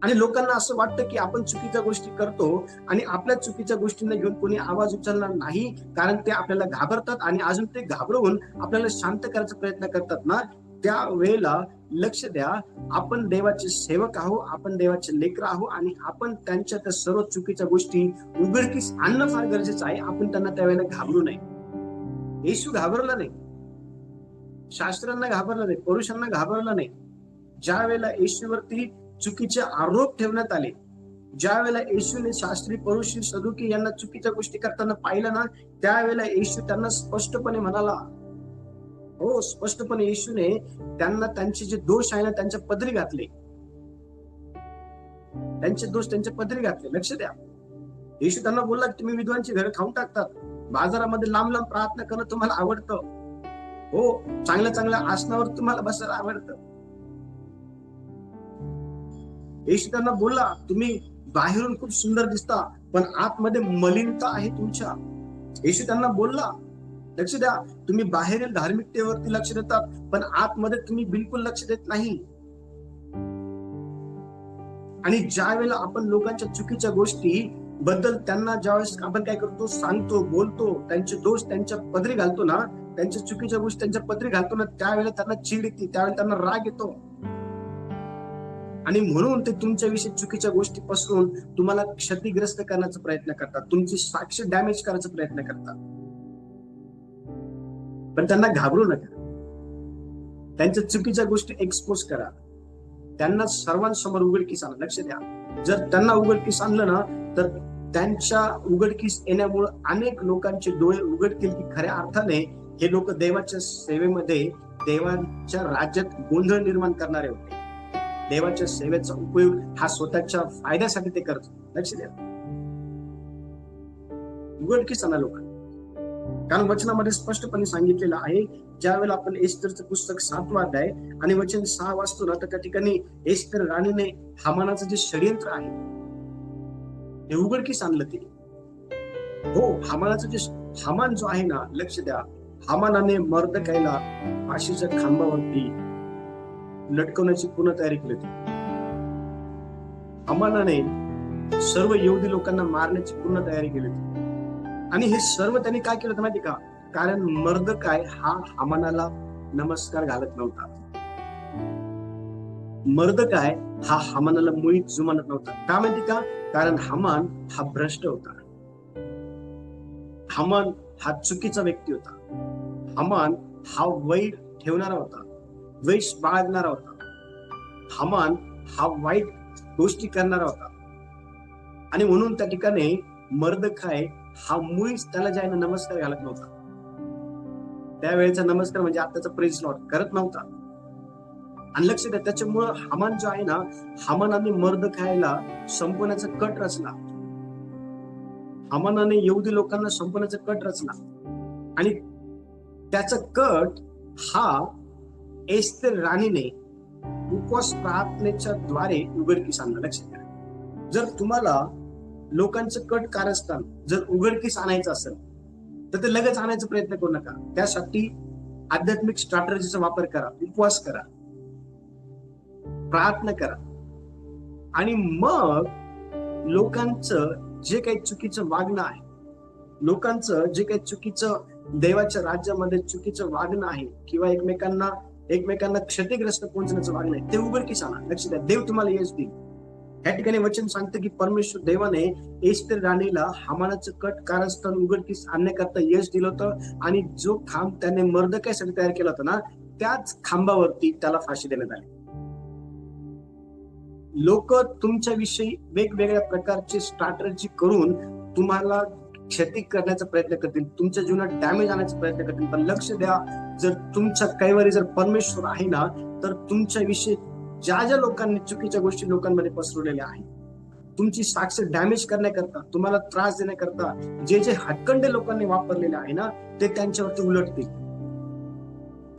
आणि लोकांना असं वाटतं की आपण चुकीच्या गोष्टी करतो आणि आपल्या चुकीच्या गोष्टींना घेऊन कोणी आवाज उचलणार नाही, कारण ते आपल्याला घाबरतात आणि अजून ते घाबरवून आपल्याला शांत करायचा प्रयत्न करतात ना. त्या वेळेला लक्ष द्या, आपण देवाचे सेवक आहोत, आपण देवाचे लेकर आहोत आणि आपण त्यांच्या त्या सर्व चुकीच्या गोष्टी उघडकीस आणणं फार गरजेचं आहे. आपण त्यांना त्यावेळेला घाबरू नये. येशू घाबरला नाही, शास्त्रांना घाबरला नाही, पुरुषांना घाबरला नाही. ज्या वेळेला येशूवरती चुकीचे आरोप ठेवण्यात आले, ज्या वेळेला येशूने शास्त्री, परुषी, सदुकी यांना चुकीच्या गोष्टी करताना पाहिलं ना, त्यावेळेला येशू त्यांना स्पष्टपणे म्हणाला, हो, स्पष्टपणे येशूने त्यांना त्यांचे जे दोष आहे ना त्यांच्या पदरी घातले, त्यांचे दोष त्यांच्या पदरी घातले. लक्ष द्या, येशू त्यांना बोलला, तुम्ही विद्वांची घरं खाऊन टाकतात, बाजारामध्ये लांब लांब प्रार्थना करणं तुम्हाला आवडतं, हो, चांगल्या चांगल्या आसनावर तुम्हाला बसायला आवडतं. येशू त्यांना बोलला, तुम्ही बाहेरून खूप सुंदर दिसता पण आतमध्ये मलिनता आहे तुमच्या. येशू त्यांना बोलला, लक्ष द्या, तुम्ही बाहेरील धार्मिकतेवरती लक्ष देतात पण आतमध्ये तुम्ही बिलकुल लक्ष देत नाही. आणि ज्या वेळेला आपण लोकांच्या चुकीच्या गोष्टी बद्दल त्यांना ज्यावेळेस आपण काय करतो, सांगतो, बोलतो, त्यांचे दोष त्यांच्या पदरी घालतो ना, त्यांच्या चुकीच्या गोष्टी त्यांच्या पदरी घालतो ना, त्यावेळेला त्यांना चीड येते, त्यावेळेला त्यांना राग येतो. आणि म्हणून ते तुमच्याविषयी चुकीच्या गोष्टी पसरून तुम्हाला क्षतिग्रस्त करण्याचा प्रयत्न करतात, तुमची साक्ष डॅमेज करायचा प्रयत्न करतात. पण त्यांना घाबरू नका, त्यांच्या चुकीच्या गोष्टी एक्सपोज करा, त्यांना सर्वांसमोर उघडकीस आणा. लक्ष द्या, जर त्यांना उघडकीस आणलं ना तर त्यांच्या उघडकीस येण्यामुळे अनेक लोकांचे डोळे उघडतील की खऱ्या अर्थाने हे लोक देवाच्या सेवेमध्ये, देवाच्या राज्यात गोंधळ निर्माण करणारे होते. देवाच्या सेवेचा उपयोग हा स्वतःच्या फायद्यासाठी ते करतो. लक्ष द्या, उघडकीस आणा लोक, कारण वचनामध्ये स्पष्टपणे सांगितलेलं आहे. ज्या वेळेला आपण एस्तेरचं पुस्तक 7वा अध्याय आणि वचन 6 वाचतो ना, तर त्या ठिकाणी एस्तेर राणीने हामानाचं जे षडयंत्र आहे हे उघडकीस आणलं. ते हो, हामानाचं जे हामान जो आहे ना, लक्ष द्या, हामानाने मर्दकायला फाशीच्या खांबावरती लटकवण्याची पूर्ण तयारी केली होती. हामानाने सर्व यहुदी लोकांना मारण्याची पूर्ण तयारी केली होती. आणि हे सर्व त्यांनी काय केलं होतं माहिती का? कारण मर्दकाय हा हामानाला नमस्कार घालत नव्हता. मर्दकाय हा हामानाला मुळीच जुमानत नव्हता. का माहिती का? कारण हामान हा भ्रष्ट होता, हामान हा चुकीचा व्यक्ती होता, हामान हा वैर ठेवणारा होता, द्वेष बाळगणारा होता, हामान हा वाईट गोष्टी करणारा होता. आणि म्हणून त्या ठिकाणी मर्दकाय हा मुळीच त्याला जे आहे ना नमस्कार घालत नव्हता. त्यावेळेचा नमस्कार म्हणजे आताचा प्रेज लॉर्ड करत नव्हता. आणि लक्ष द्या, त्याच्यामुळं हामान जो आहे ना, हामानाने मर्दकायला संपवण्याचा कट रचला, हामानाने यहुदी लोकांना संपवण्याचा कट रचला. आणि त्याचा कट हा एस्तेर राणीने उपवास प्रार्थनेच्या द्वारे उघडकीस आणला. लक्ष द्या, जर तुम्हाला लोकांचं कट कारस्थान जर उघडकीस आणायचं असेल तर ते लगेच आणायचा प्रयत्न करू नका. त्यासाठी आध्यात्मिक स्ट्रॅटेजीचा वापर करा, उपवास करा, प्रार्थना करा. आणि मग लोकांचं जे काही चुकीचं वागणं आहे, लोकांचं जे काही चुकीचं देवाच्या राज्यामध्ये चुकीचं वागणं आहे किंवा एकमेकांना क्षतिग्रस्त पोहोचण्याचं वागणं आहे, ते उघडकीस आणा. लक्ष द्या, देव तुम्हाला यश देईल. या ठिकाणी वचन सांगतं की परमेश्वर देवाने एस्तेर राणीला हामानाचं कट कारस्थान उघडकीस आणण्याकरता यश दिलं होतं. आणि जो खांब त्याने मर्दकायसाठी तयार केला होता ना, त्याच खांबावरती त्याला फाशी देण्यात आली. लोक तुमच्याविषयी वेगवेगळ्या प्रकारचे स्ट्रॅटेजी करून तुम्हाला क्षती करण्याचा प्रयत्न करतील, तुमच्या जीवनात डॅमेज आणण्याचा प्रयत्न करतील. पण लक्ष द्या, जर तुमच्या कैवारी जर परमेश्वर आहे ना, तर तुमच्याविषयी ज्या ज्या लोकांनी चुकीच्या गोष्टी लोकांमध्ये पसरवलेल्या आहेत, तुमची साक्ष डॅमेज करण्याकरता, तुम्हाला त्रास देण्याकरता जे जे हटकंडे लोकांनी वापरलेले आहे ना, ते त्यांच्यावरती उलटतील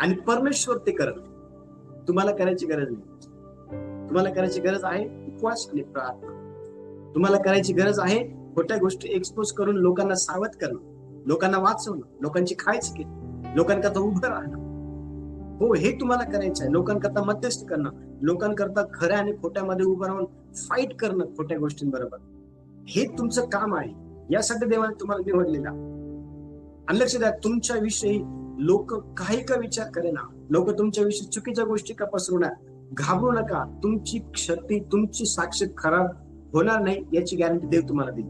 आणि परमेश्वर ते करत. तुम्हाला करायची गरज नाही. तुम्हाला करायची गरज आहे उपवास आणि प्रार्थना. तुम्हाला करायची गरज आहे खोट्या गोष्टी एक्सपोज करून लोकांना सावध करणं, लोकांना वाचवणं, लोकांची खायची केली, लोकांकरता उभं राहणं. हो, हे तुम्हाला करायचं आहे. लोकांकरता मध्यस्थी करणं, लोकांकरता खऱ्या आणि खोट्यामध्ये उभं राहून फाईट करणं खोट्या गोष्टींबरोबर, हे तुमचं काम आहे. यासाठी देवाने तुम्हाला निवडलेला. आणि लक्ष द्या, तुमच्या विषयी लोक काही का विचार करेना, लोक तुमच्याविषयी चुकीच्या गोष्टी का पसरवणार, घाबरू नका. तुमची क्षती, तुमची साक्ष खराब होणार नाही याची गॅरंटी देव तुम्हाला देईल.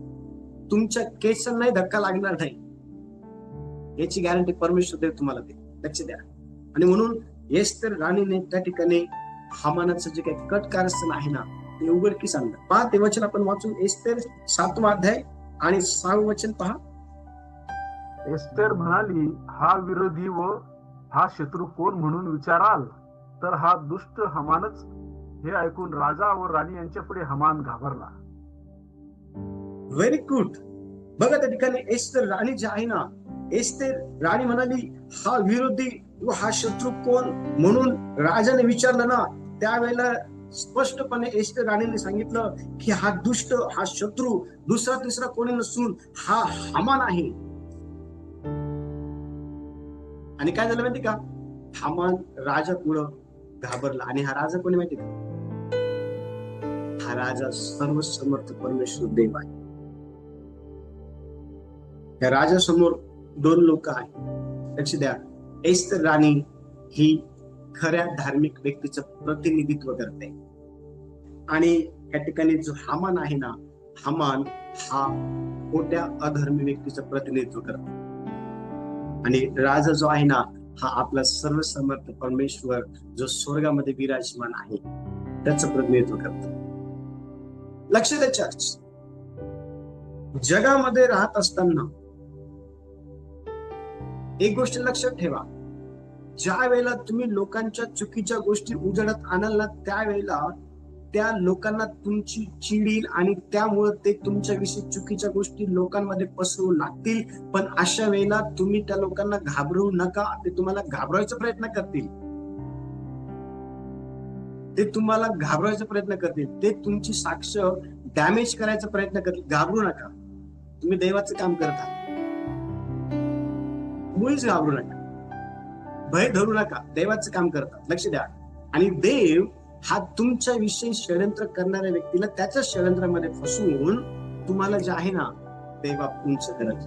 तुमच्या केसांना धक्का लागणार नाही याची गॅरंटी परमेश्वर देव तुम्हाला देईल. लक्ष द्या. आणि म्हणून एस्तेर राणीने त्या ठिकाणी हामानाचं जे काही कट कारस्थान आहे ना ते उघडकीस आणलं. पहा ते वचन आपण वाचून, एस्तेर 7वा अध्याय आणि 6वं वचन पहा. एस्तेर म्हणाली, हा विरोधी व हा शत्रू कोण म्हणून विचाराल तर हा दुष्ट हमानच. हे ऐकून राजा व राणी यांच्या पुढे हमान घाबरला. Very good. बघा त्या ठिकाणी एस्तेर राणी जी आहे ना, एस्तेर राणी म्हणाली हा विरोधी व हा शत्रू कोण म्हणून राजाने विचारलं ना, त्यावेळेला स्पष्टपणे एस्तेर राणीने सांगितलं की हा दुष्ट, हा शत्रू दुसरा तिसरा कोणी नसून हा हामान आहे. आणि काय झालं माहिती का, हामान राजा पुढं घाबरला. आणि हा राजा कोणी माहिती का, हा राजा सर्वसमर्थ परमेश्वर देव आहे. या राजासमोर 2 लोक आहेत. लक्ष द्या. एस्तेर राणी ही खऱ्या धार्मिक व्यक्तीचं प्रतिनिधित्व करते आणि या ठिकाणी जो हामान आहे ना, हामान हा खोट्या अधर्मी व्यक्तीचं प्रतिनिधित्व करतो. आणि राजा जो आहे ना, हा आपला सर्वसमर्थ परमेश्वर जो स्वर्गामध्ये विराजमान आहे त्याचं प्रतिनिधित्व करतो. लक्ष द्या चर्च, जगामध्ये राहत असताना एक गोष्ट लक्षात ठेवा, ज्या वेळेला तुम्ही लोकांच्या चुकीच्या गोष्टी उजेडात आणाल ना, त्यावेळेला त्या लोकांना तुमची चिड येईल आणि त्यामुळे ते तुमच्याविषयी चुकीच्या गोष्टी लोकांमध्ये पसरवू लागतील. पण अशा वेळेला तुम्ही त्या लोकांना घाबरवू नका. ते तुम्हाला घाबरवायचा प्रयत्न करतील, ते तुम्हाला घाबरवायचा प्रयत्न करतील, ते तुमची साक्ष डॅमेज करायचा प्रयत्न करतील. घाबरू नका. तुम्ही देवाचं काम करता, मुळीच घाबरू नका, भय धरू नका. देवाचं काम करतात. लक्ष द्या. आणि देव हा तुमच्या विषयी षडयंत्र करणाऱ्या व्यक्तीला त्याच्या षडयंत्रामध्ये फसवून तुम्हाला जे आहे ना ते बाप तुमचं करत.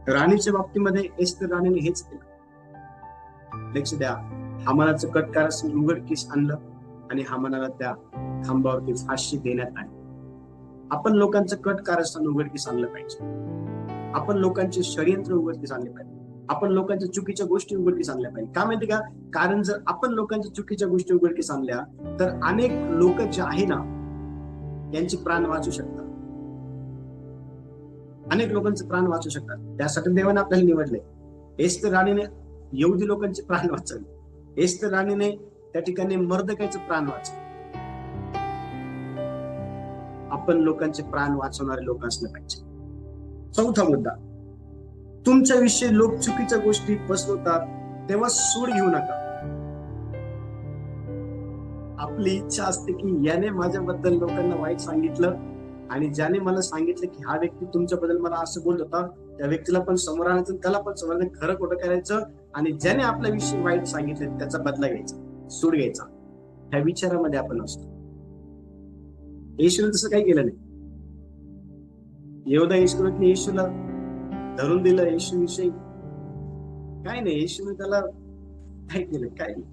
राणीच्या बाबतीमध्ये एस्तेर राणीने हेच केलं. लक्ष द्या. हामानाचं कटकारस्थान उघडकीस आणलं आणि हामानाला त्या खांबावरती फाशी देण्यात आली. आपण लोकांचं कटकारस्थान उघडकीस आणलं पाहिजे. आपण लोकांचे षडयंत्र उघडकीस आणले पाहिजे. आपण लोकांच्या चुकीच्या गोष्टी उघडकीस आणल्या पाहिजे. का माहिती का, कारण जर आपण लोकांच्या चुकीच्या गोष्टी उघडकीस आणल्या तर अनेक लोक जे आहे ना यांचे प्राण वाचू शकतात. अनेक लोकांचे प्राण वाचू शकतात. त्यासाठी देवाने आपल्याला निवडले. एस्तेर राणीने यहुदी लोकांचे प्राण वाचवले. एस्तेर राणीने त्या ठिकाणी मर्दकाईचे प्राण वाचवले. आपण लोकांचे प्राण वाचवणारे लोक असले पाहिजे. 4था मुद्दा, तुमच्या विषयी लोक चुकीच्या गोष्टी पसरवतात तेव्हा सूड घेऊ नका. आपली इच्छा असते की याने माझ्याबद्दल लोकांना वाईट सांगितलं आणि ज्याने मला सांगितलं की हा व्यक्ती तुमच्याबद्दल मला असं बोलत होता, त्या व्यक्तीला पण समोर आणायचं, त्याला पण समोर आणायचं, खरं खोटं करायचं आणि ज्याने आपल्या विषयी वाईट सांगितलं त्याचा बदला घ्यायचा, सूड घ्यायचा. ह्या विचारामध्ये आपण असतो. येशूने तसं काही केलं नाही. येवदा इस्करियोतने येशूला धरून दिलं. येशू विषयी काय नाही. येशूने त्याला काय केलं, काय नाही.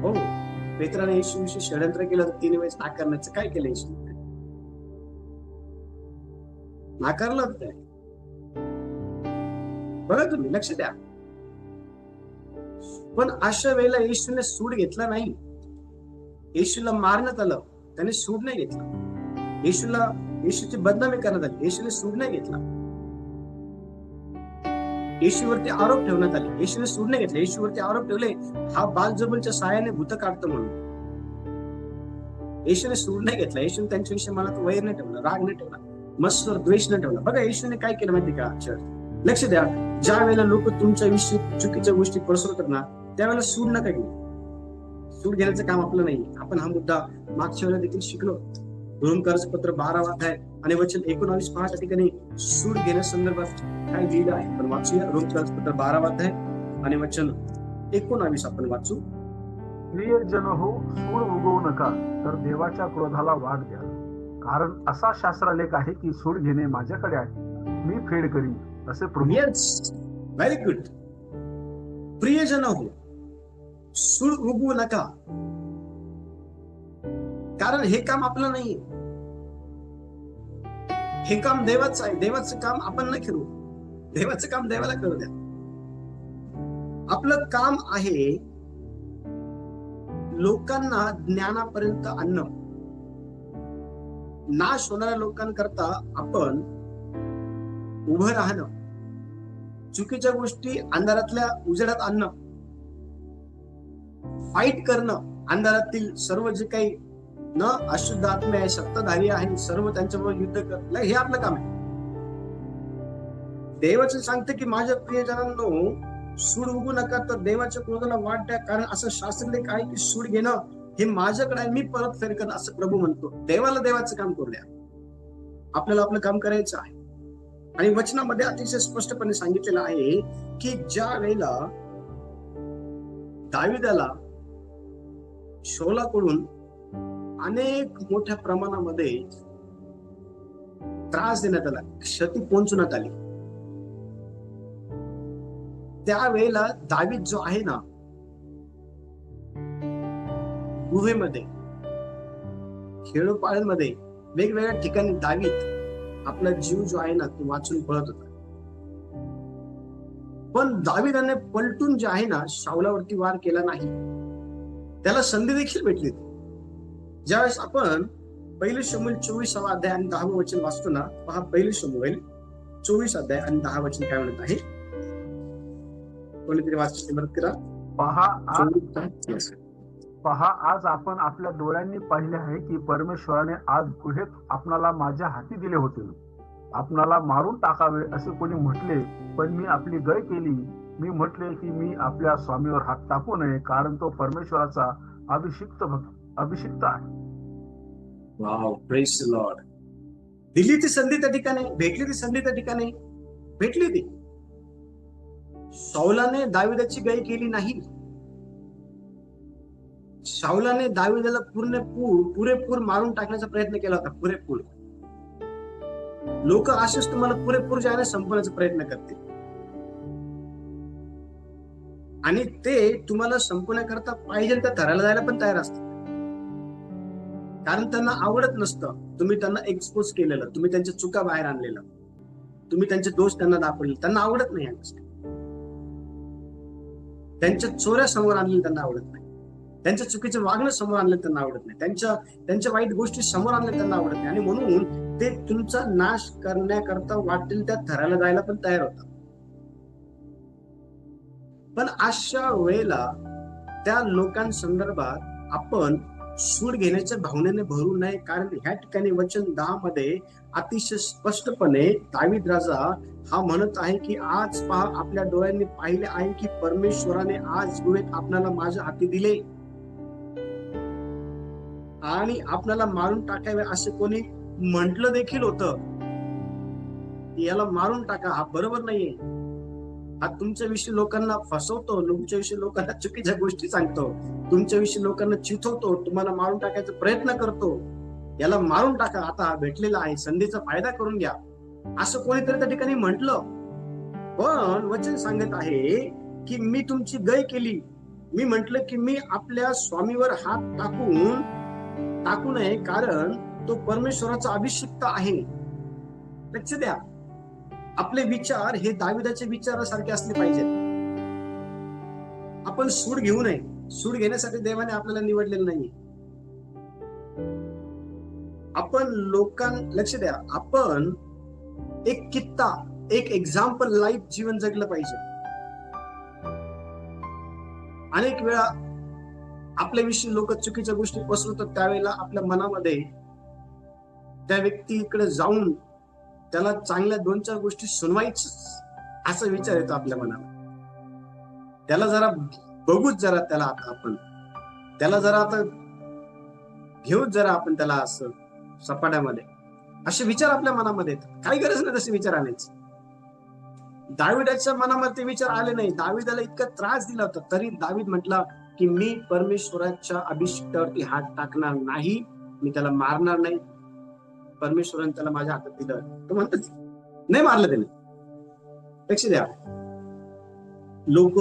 हो, पेत्राने येशू विषयी षडयंत्र केलं, 3 वेळेस नाकारण्याचं काय केलं येशू? नाकारलं होतं काय? बघा तुम्ही, लक्ष द्या. पण अशा वेळेला येशूने सूड घेतला नाही. येशूला मारण्यात आलं, त्याने सूड नाही घेतला. येशूची बदनामी करण्यात आली, येशूने सूड नाही घेतला. येशूवरती आरोप ठेवण्यात आले, येशूने सूड नाही घेतला. येशूवरती आरोप ठेवले हा बालजबूलच्या साहाय्याने भूत काढतो म्हणून. येशूने सूड नाही घेतला. येशूने त्यांच्याविषयी मला वैर नाही ठेवला, राग नाही ठेवला, मत्सर द्वेष नाही ठेवला. बघा येशूने काय केलं माहिती का चर्च? लक्ष द्या. ज्या वेळेला लोक तुमच्या विषयी चुकीच्या गोष्टी पसरवतात ना, त्यावेळेला सूड नका घेऊ. सूड घेण्याचं काम आपलं नाही. आपण हा मुद्दा मागच्या वेळेला देखील शिकलो. रोमकरांचं पत्र 12वा अध्याय आणि वचन 19 5 ठिकाणी सूड घेण्यासंदर्भात काय लिहिलं आहे आपण वाचूया. रोमकरांचं पत्र 12वा अध्याय आणि वचन 19 आपण वाचू. प्रिय जन हो, सूड उगवू नका, तर देवाच्या क्रोधाला वाट द्या. कारण असा शास्त्रलेख आहे की सूड घेणे माझ्याकडे आहे, मी फेड करीन, असे प्रभू. Yes, very good. प्रियजन हो, सूड उगवू नका, कारण हे काम आपलं नाहीये. हे काम देवाचं आहे. देवाचं काम आपण न करू, देवाचं काम देवाला करू द्या. आपलं काम आहे लोकांना ज्ञानापर्यंत आणणं. नाश होणाऱ्या लोकांकरता आपण उभं राहणं, चुकीच्या गोष्टी अंधारातल्या उजेडात आणणं, फाईट करणं. अंधारातील सर्व जे काही न अशुद्ध आत्मे आहे, सत्ताधारी आहे, सर्व त्यांच्याबरोबर युद्ध करणं, हे आपलं काम आहे. देवाचं सांगते की माझ्या प्रियजनांनो, सूड उगू नका, तर देवाच्या क्रोधाला वाट द्या, कारण असं शास्त्र काय की सूड घेणं हे माझ्याकडे आहे, मी परत फेर करणं, असं प्रभू म्हणतो. देवाला देवाचं काम करू द्या. आपल्याला आपलं काम करायचं आहे. आणि वचनामध्ये अतिशय स्पष्टपणे सांगितलेलं आहे की ज्या वेळेला दाविदाला शौलाकडून अनेक मोठ्या प्रमाणामध्ये त्रास देण्यात आला, क्षती पोहोचवण्यात आली, त्यावेळेला दावीद जो आहे ना, गुहेमध्ये, खेडोपाड्यांमध्ये, वेगवेगळ्या ठिकाणी दावीद आपला जीव जो आहे ना तो वाचून पळत होता. पण दाविदाने पलटून जे आहे ना शाऊलावरती वार केला नाही. त्याला संधी देखील भेटली. ज्यावेळेस आपण 1 शमूएल 24 अध्याय आणि 10 वचन वाचतो ना, पहा 1 शमूएल 24 अध्याय आणि 10 वचन काय म्हणत आहे. कोणीतरी वाचते मदत करा. पहा, आज आपण आपल्या डोळ्यांनी पाहिले आहे की परमेश्वराने आज गुहेत आपणाला माझ्या हाती दिले होते. आपणाला मारून टाकावे असे कोणी म्हटले, पण मी आपली गय केली. मी म्हटले की मी आपल्या स्वामीवर हात टाकू नये, कारण तो परमेश्वराचा अभिषिक्त आहे. Wow, praise the Lord. दिली ती संधी त्या ठिकाणी, भेटली ती संधी त्या ठिकाणी, भेटली ती. शाऊलाने दाविदाची गय केली नाही. शाऊलाने दाविदाला पुरेपूर मारून टाकण्याचा प्रयत्न केला होता. पुरेपूर. लोक असेच तुम्हाला पुरेपूर ज्याने संपवण्याचा प्रयत्न करतील, आणि ते तुम्हाला संपवण्याकरता पाहिजे त्या थराला जायला पण तयार असतात. कारण त्यांना आवडत नसतं तुम्ही त्यांना एक्सपोज केलेलं, तुम्ही त्यांच्या चुका बाहेर आणलेलं, तुम्ही त्यांचे दोष त्यांना दाखवले. त्यांना आवडत नाही या गोष्टी. त्यांच्या चोऱ्या समोर आणलेल्या त्यांना आवडत नाही, त्यांच्या चुकीचे वागणं समोर आणलं त्यांना आवडत नाही, त्यांच्या वाईट गोष्टी समोर आणल्या त्यांना आवडत नाही. आणि म्हणून ते तुमचा नाश करण्याकरता वाटेल त्या थराला जायला पण तयार होतात. पण अशा वेळेला त्या लोकांसंदर्भात आपण सूड घेण्याच्या भावनेने भरू नये. कारण ह्या ठिकाणी वचन 10 मध्ये अतिशय स्पष्टपणे दावीद राजा हा म्हणत आहे की आज पहा, आपल्या डोळ्यांनी पाहिले आहे की परमेश्वराने आज गुहेत आपल्याला माझ्या हाती दिले, आणि आपल्याला मारून टाकावे असे कोणी म्हटलं देखील होतं की याला मारून टाका, हा बरोबर नाहीये, हा तुमच्याविषयी लोकांना फसवतो, तुमच्याविषयी लोकांना चुकीच्या गोष्टी सांगतो, तुमच्याविषयी लोकांना चिथवतो, तुम्हाला मारून टाकायचा प्रयत्न करतो, याला मारून टाका, आता हा भेटलेला आहे, संधीचा फायदा करून घ्या, असं कोणीतरी त्या ठिकाणी म्हटलं. पण वचन सांगत आहे की मी तुमची गय केली. मी म्हटलं की मी आपल्या स्वामीवर हात टाकू नये, कारण तो परमेश्वराचा अभिषिक्त आहे. लक्ष द्या, आपले विचार हे दाविदाच्या विचारासारखे असले पाहिजेत. आपण सूड घेऊ नये. सूड घेण्यासाठी देवाने आपल्याला निवडलेलं नाही. आपण लक्ष द्या, आपण एक कित्ता, एक एक्झाम्पल लाईफ जीवन जगलं पाहिजे. अनेक वेळा आपल्याविषयी लोक चुकीच्या गोष्टी पसरवतात, त्यावेळेला आपल्या मनामध्ये त्या व्यक्तीकडे जाऊन त्याला चांगल्या 2-4 गोष्टी सुनवायच असा विचार येतो आपल्या मनाला. त्याला जरा बघूच, जरा त्याला आपण त्याला जरा आता घेऊच, जरा आपण त्याला असं सपाट्यामध्ये, असे विचार आपल्या मनामध्ये येतात. काही गरज नाही तसे विचार आणायचे. दाविदाच्या मनामध्ये ते विचार आले नाही. दाविदाला इतका त्रास दिला होता, तरी दावीद म्हटला की मी परमेश्वराच्या अभिषिक्तावरती हात टाकणार नाही, मी त्याला मारणार नाही, परमेश्वराने त्याला माझ्या हातात दिलं. तो म्हणतात नाही मारलं त्याने. लक्ष द्या, लोक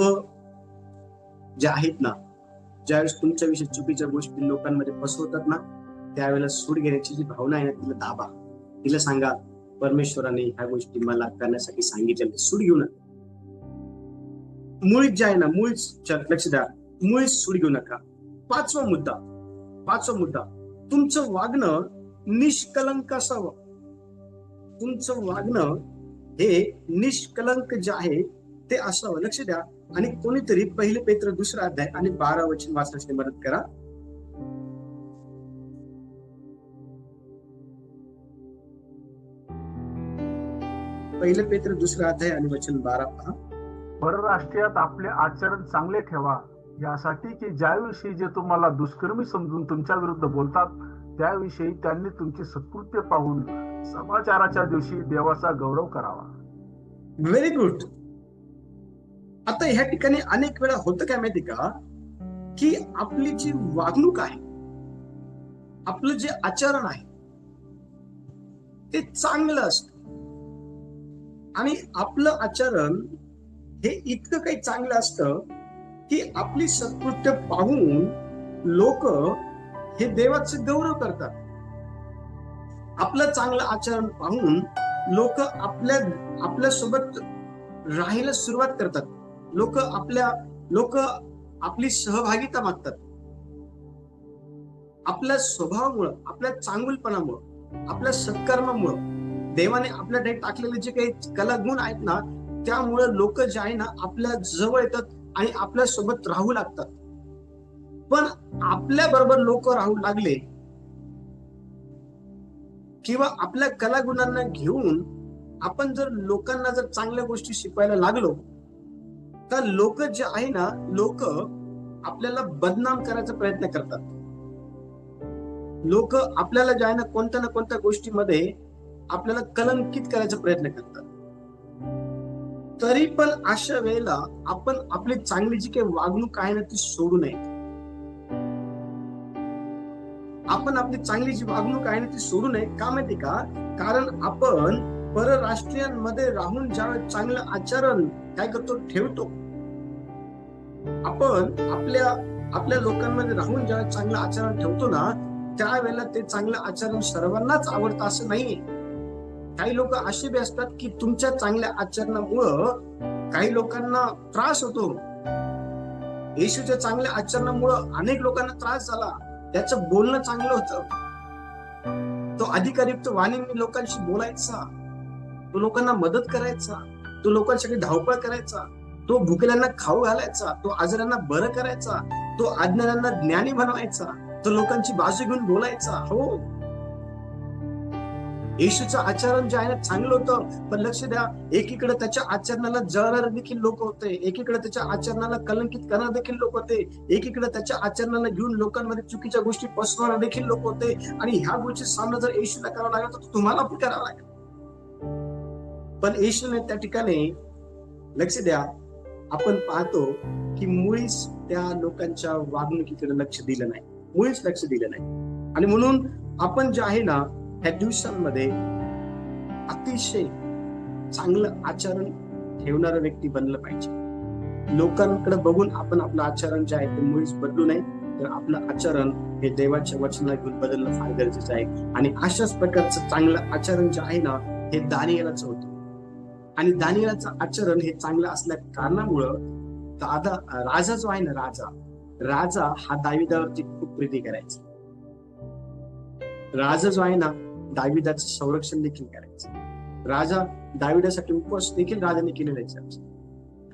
जे आहेत ना, ज्यावेळेस तुमच्याविषयी चुकीच्या गोष्टी लोकांमध्ये पसरवतात ना, त्यावेळेला सूड घेण्याची जी भावना आहे ना, तिला दाबा. तिला सांगा, परमेश्वराने ह्या गोष्टी मला करण्यासाठी सांगितल्या, सूड घेऊ नका. मुळीच जे आहे ना, मुळीच, लक्ष द्या, मुळीच सूड घेऊ नका. पाचवा मुद्दा, तुमचं वागणं निष्कलंक असावं. तुमचं वागणं हे निष्कलंक जे आहे ते असावं. लक्ष द्या. आणि कोणीतरी 1 पेत्र 2 अध्याय आणि 12 वचन वाचण्याची मदत करा. 1 पेत्र 2 अध्याय आणि वचन 12 पहा. परराष्ट्रीयात आपले आचरण चांगले ठेवा, यासाठी की ज्याविषयी जे तुम्हाला दुष्कर्मी समजून तुमच्या विरुद्ध बोलतात, त्याविषयी त्यांनी तुमची सत्कृत्य पाहून समाचाराच्या दिवशी देवाचा गौरव करावा. Very good. आता ह्या ठिकाणी अनेक वेळा होतं काय माहिती का, की आपली जी वागणूक आहे, आपलं जे आचरण आहे ते चांगलं असतं. आणि आपलं आचरण हे इतकं काही चांगलं असतं की आपली सत्कृत्य पाहून लोक हे देवाचं गौरव करतात. आपलं चांगलं आचरण पाहून लोक आपल्या सोबत राहायला सुरुवात करतात. लोक आपली सहभागिता मागतात. आपल्या स्वभावामुळं, आपल्या चांगुलपणामुळं, आपल्या सत्कर्मामुळं, देवाने आपल्याकडे टाकलेले जे काही कलागुण आहेत ना, त्यामुळे लोक जे आहे ना आपल्या जवळ येतात आणि आपल्या सोबत राहू लागतात. पण आपल्या बरोबर लोक राहू लागले किंवा आपल्या कलागुणांना घेऊन आपण जर लोकांना जर चांगल्या गोष्टी शिकवायला लागलो, तर लोक जे आहे ना, लोक आपल्याला बदनाम करायचा प्रयत्न करतात. लोक आपल्याला जे आहे ना कोणत्या गोष्टीमध्ये आपल्याला कलंकित करायचा प्रयत्न करतात. तरी पण अशा वेळेला आपण आपली चांगली जी काही वागणूक आहे ना ती सोडू नये. आपण आपली चांगली जी वागणूक आहे ना ती सोडू नये. का माहिती का? कारण आपण परराष्ट्रीयांमध्ये राहून ज्यावेळेस चांगलं आचरण काय करतो, ठेवतो. आपण आपल्या लोकांमध्ये राहून ज्यावेळेस चांगलं आचरण ठेवतो ना, त्यावेळेला ते चांगलं आचरण सर्वांनाच आवडतं असं नाहीये. काही लोक असे बी असतात की तुमच्या चांगल्या आचरणामुळं काही लोकांना त्रास होतो. येशूच्या चांगल्या आचरणामुळं अनेक लोकांना त्रास झाला. त्याचं बोलणं चांगलं होतं. तो अधिकारयुक्त वाणीने लोकांशी बोलायचा, तो लोकांना मदत करायचा, तो लोकांसाठी धावपळ करायचा, तो भुकेल्यांना खाऊ घालायचा, तो आजारांना बरं करायचा, तो अज्ञानांना ज्ञानी बनवायचा, तो लोकांची बाजू घेऊन बोलायचा. हो, येशूचं आचरण जे आहे ना चांगलं होतं. पण लक्ष द्या, एकीकडे त्याच्या आचरणाला जळणारे देखील लोक होते, एकीकडे त्याच्या आचरणाला कलंकित करणारे देखील लोक होते, एकीकडे त्याच्या आचरणाला घेऊन लोकांमध्ये चुकीच्या गोष्टी पसरवणारे देखील लोक होते. आणि ह्या गोष्टी सामना जर येशूला करावा लागला तर तुम्हाला पण करावा लागेल. पण येशूने त्या ठिकाणी लक्ष द्या, आपण पाहतो की मुळीच त्या लोकांच्या वागणुकीकडे लक्ष दिलं नाही, मुळीच लक्ष दिलं नाही. आणि म्हणून आपण जे आहे ना ह्या दिवसांमध्ये अतिशय चांगलं आचरण ठेवणारा व्यक्ती बनलं पाहिजे. लोकांकडे बघून आपण आपलं आचरण जे आहे ते मुळीच बदलू नये, तर आपलं आचरण हे देवाच्या वचनाला घेऊन बदलणं फार गरजेचं आहे. आणि अशाच प्रकारचं चांगलं आचरण जे आहे ना हे दानिएलाचं होतं. आणि दानिएलाचं आचरण हे चांगलं असल्या कारणामुळं राजा जो आहे ना, राजा हा दाविदावरती खूप प्रीती करायचा. राजा जो आहे ना दाविदाचं संरक्षण देखील करायचं. राजा दाविदासाठी उपवास देखील राजाने केलेला आहे.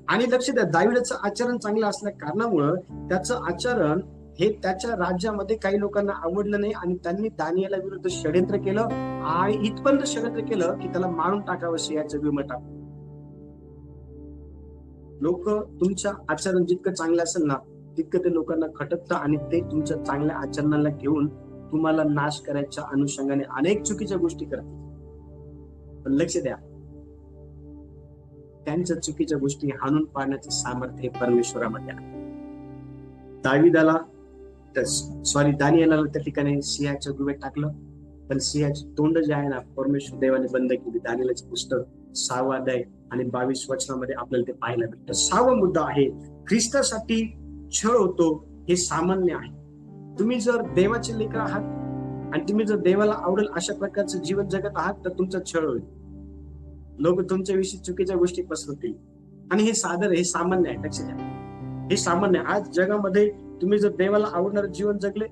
आणि लक्ष द्या, दाविदाचं आचरण चांगलं असल्या कारणामुळं त्याचं आचरण हे त्याच्या राज्यामध्ये काही लोकांना आवडलं नाही आणि त्यांनी दानिएला विरुद्ध षड्यंत्र केलं आणि इथपर्यंत षड्यंत्र केलं की त्याला मारून टाकावं, सिंहाचं विमा टाकून. लोक तुमच्या आचरण जितकं चांगलं असेल ना तितकं ते लोकांना खटकतं आणि ते तुमच्या चांगल्या आचरणाला घेऊन तुम्हाला नाश करायच्या अनुषंगाने अनेक चुकीच्या गोष्टी करतात. पण लक्ष द्या, त्यांच्या चुकीच्या गोष्टी हाणून पाडण्याचं सामर्थ्य हे परमेश्वरामध्ये आहे. दानिएलाला त्या ठिकाणी सिंहाच्या गुहेत टाकलं, पण सिंहाचे तोंड जे आहे ना परमेश्वर देवाने बंद केली. दानिएलाचं पुस्तक 6वा अध्याय आणि 22 वचनामध्ये आपल्याला ते पाहायला भेटतं. 6वा मुद्दा आहे, ख्रिस्तासाठी छळ होतो हे सामान्य आहे. तुम्ही जर देवाचे लेकर आहात आणि तुम्ही जर देवाला आवडेल अशा प्रकारचं जीवन जगत आहात तर तुमचा छळ होईल. लोक तुमच्याविषयी चुकीच्या गोष्टी पसरवतील आणि हे सामान्य आहे. लक्ष द्या, हे सामान्य आहे. आज जगामध्ये तुम्ही जर देवाला आवडणारं जीवन जगले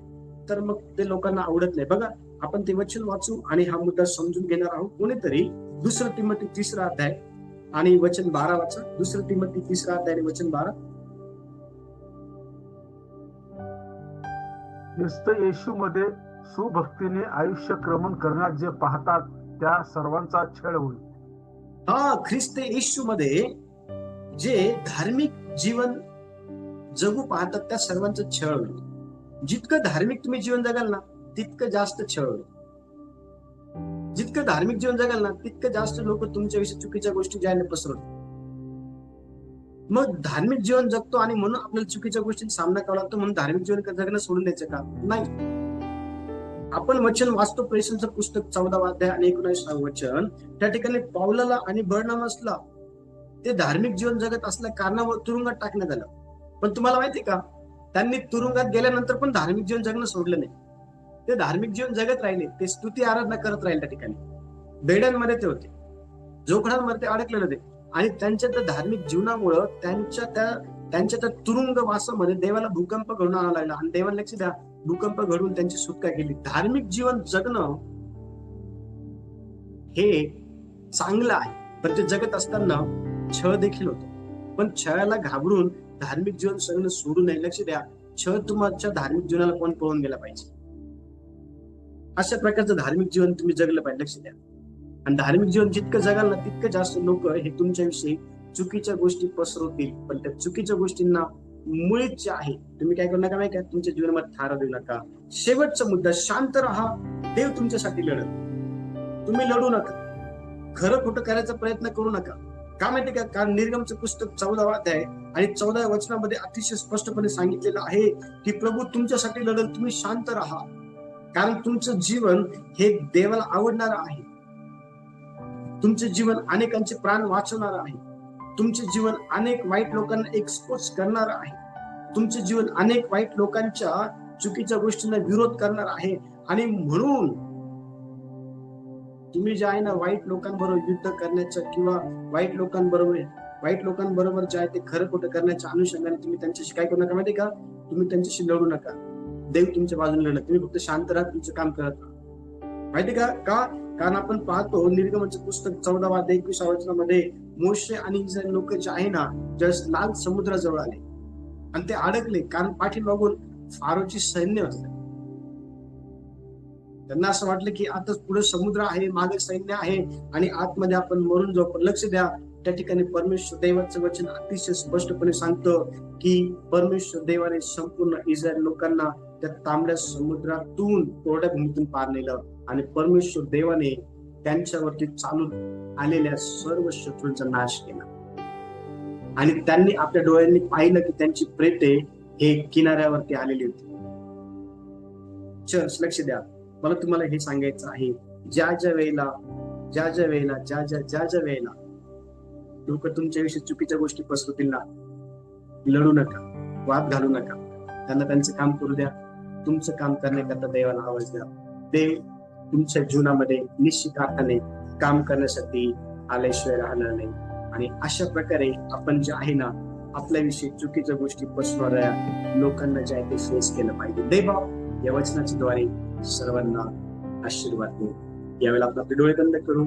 तर मग ते लोकांना आवडत नाही. बघा, आपण ते वचन वाचू आणि हा मुद्दा समजून घेणार आहोत. कोणीतरी 2 तिमोथी 3 अध्याय आणि वचन 12 वाचा. 2 तिमोथी 3 अध्याय आणि वचन 12. ख्रिस्त येशूमध्ये सुभक्तीने आयुष्य क्रमण करण्यात जे पाहतात त्या सर्वांचा छळ होईल. हा, ख्रिस्त येशूमध्ये जे धार्मिक जीवन जगू पाहतात त्या सर्वांचं छळ होईल. जितकं धार्मिक तुम्ही जीवन जगाल ना तितकं जास्त छळ होईल. जितकं धार्मिक जीवन जगाल ना तितकं जास्त लोक तुमच्याविषयी चुकीच्या गोष्टी ज्याने पसरवतात. मग धार्मिक जीवन जगतो आणि म्हणून आपल्याला चुकीच्या गोष्टींचा सामना करावा लागतो म्हणून धार्मिक जीवन जगणं सोडून द्यायचं का? नाही. आपण वचन वाचतो, प्रेषणाचं पुस्तक 14वा अध्याय आणि 19वा वचन. त्या ठिकाणी पौलाला आणि बर्नबासला ते धार्मिक जीवन जगत असल्या कारणामुळे तुरुंगात टाकण्यात आलं. पण तुम्हाला माहिती का, त्यांनी तुरुंगात गेल्यानंतर पण धार्मिक जीवन जगणं सोडलं नाही. ते धार्मिक जीवन जगत राहिले. ते स्तुती आराधना करत राहिले. त्या ठिकाणी बेड्यांमध्ये ते होते, जोखडांमध्ये ते अडकलेले होते आणि त्यांच्या त्या धार्मिक जीवनामुळं त्यांच्या त्या तुरुंग वासामध्ये देवाला भूकंप घडून आणावा लागला आणि देवाला लक्ष द्या, भूकंप घडून त्यांची सुटका केली. धार्मिक जीवन जगणं हे चांगलं आहे, पण ते जगत असताना छळ देखील होतो. पण छळाला घाबरून धार्मिक जीवन जगणं सोडू नये. लक्ष द्या, छळ तुमच्या धार्मिक जीवनाला पण पळून गेला पाहिजे. अशा प्रकारचं धार्मिक जीवन तुम्ही जगलं पाहिजे. लक्ष द्या, आणि धार्मिक जीवन जितकं जगाल ना तितकं जास्त लोक हे तुमच्याविषयी चुकीच्या गोष्टी पसरवतील. पण त्या चुकीच्या गोष्टींना मुळीच जे आहे तुम्ही काय करू नका, माहिती का, तुमच्या जीवनामध्ये थारा देऊ नका. शेवटचा मुद्दा, शांत राहा, देव तुमच्यासाठी लढेल. तुम्ही लढू नका, खरं खोटं करायचा प्रयत्न करू नका. का माहिती का, कारण निर्गमचं पुस्तक 14वा अध्याय आणि 14व्या वचनामध्ये अतिशय स्पष्टपणे सांगितलेलं आहे की प्रभू तुमच्यासाठी लढेल. तुम्ही शांत राहा, कारण तुमचं जीवन हे देवाला आवडणार आहे. तुमचे जीवन अनेकांचे प्राण वाचवणार आहे. तुमचे जीवन अनेक वाईट लोकांना एक्सपोज करणार आहे. तुमचे जीवन अनेक वाईट लोकांच्या चुकीच्या गोष्टींना विरोध करणार आहे. आणि म्हणून तुम्ही जे आहे ना वाईट लोकांबरोबर युद्ध करण्याचं किंवा वाईट लोकांबरोबर जे आहे ते खरं खोटं करण्याच्या अनुषंगाने तुम्ही त्यांच्याशी काय करू नका, माहिती का, तुम्ही त्यांच्याशी लढू नका. देव तुमच्या बाजूने लढत. तुम्ही फक्त शांत राहा, तुमचं काम करत राहा. माहिती का, कारण आपण पाहतो निर्गमनचं पुस्तक 14वा अध्याय 21व्या वचनामध्ये मोशे आणि इस्रायल लोक जे आहे ना जस्ट लाल समुद्राजवळ आले आणि ते अडकले, कारण पाठीमागून फारोची सैन्य होते. त्यांना असं वाटलं की आता पुढे समुद्र आहे, मागे सैन्य आहे आणि आतमध्ये आपण मरून जाऊ. पण लक्ष द्या, त्या ठिकाणी परमेश्वर देवाचं वचन अतिशय स्पष्टपणे सांगतं की परमेश्वर देवाने संपूर्ण इस्रायल लोकांना त्या तांबड्या समुद्रातून कोरड्या भूमीतून पार नेलं आणि परमेश्वर देवाने त्यांच्यावरती चालून आलेल्या सर्व शत्रूंचा नाश केला. आणि त्यांनी आपल्या डोळ्यांनी पाहिलं की त्यांची प्रेते हे किनाऱ्यावरती आलेली होती. चर्च, लक्ष द्या, मला तुम्हाला हे सांगायचं आहे, ज्या ज्या वेळेला लोक तुमच्याविषयी चुकीच्या गोष्टी पसरवतील ना, लढू नका, वाद घालू नका. त्यांना त्यांचं काम करू द्या. तुमचं काम करण्याकरता देवाला आवाज द्या. देव तुमच्या जीवनामध्ये निश्चित अर्थाने काम करण्यासाठी आल्याशिवाय राहणार नाही. आणि अशा प्रकारे आपण जे आहे ना आपल्याविषयी चुकीच्या गोष्टी पसरवणाऱ्या लोकांना जे आहे ते फेस केलं पाहिजे. देव या वचनाच्या द्वारे सर्वांना आशीर्वाद देऊ. यावेळेला आपण आपले डोळे बंद करू.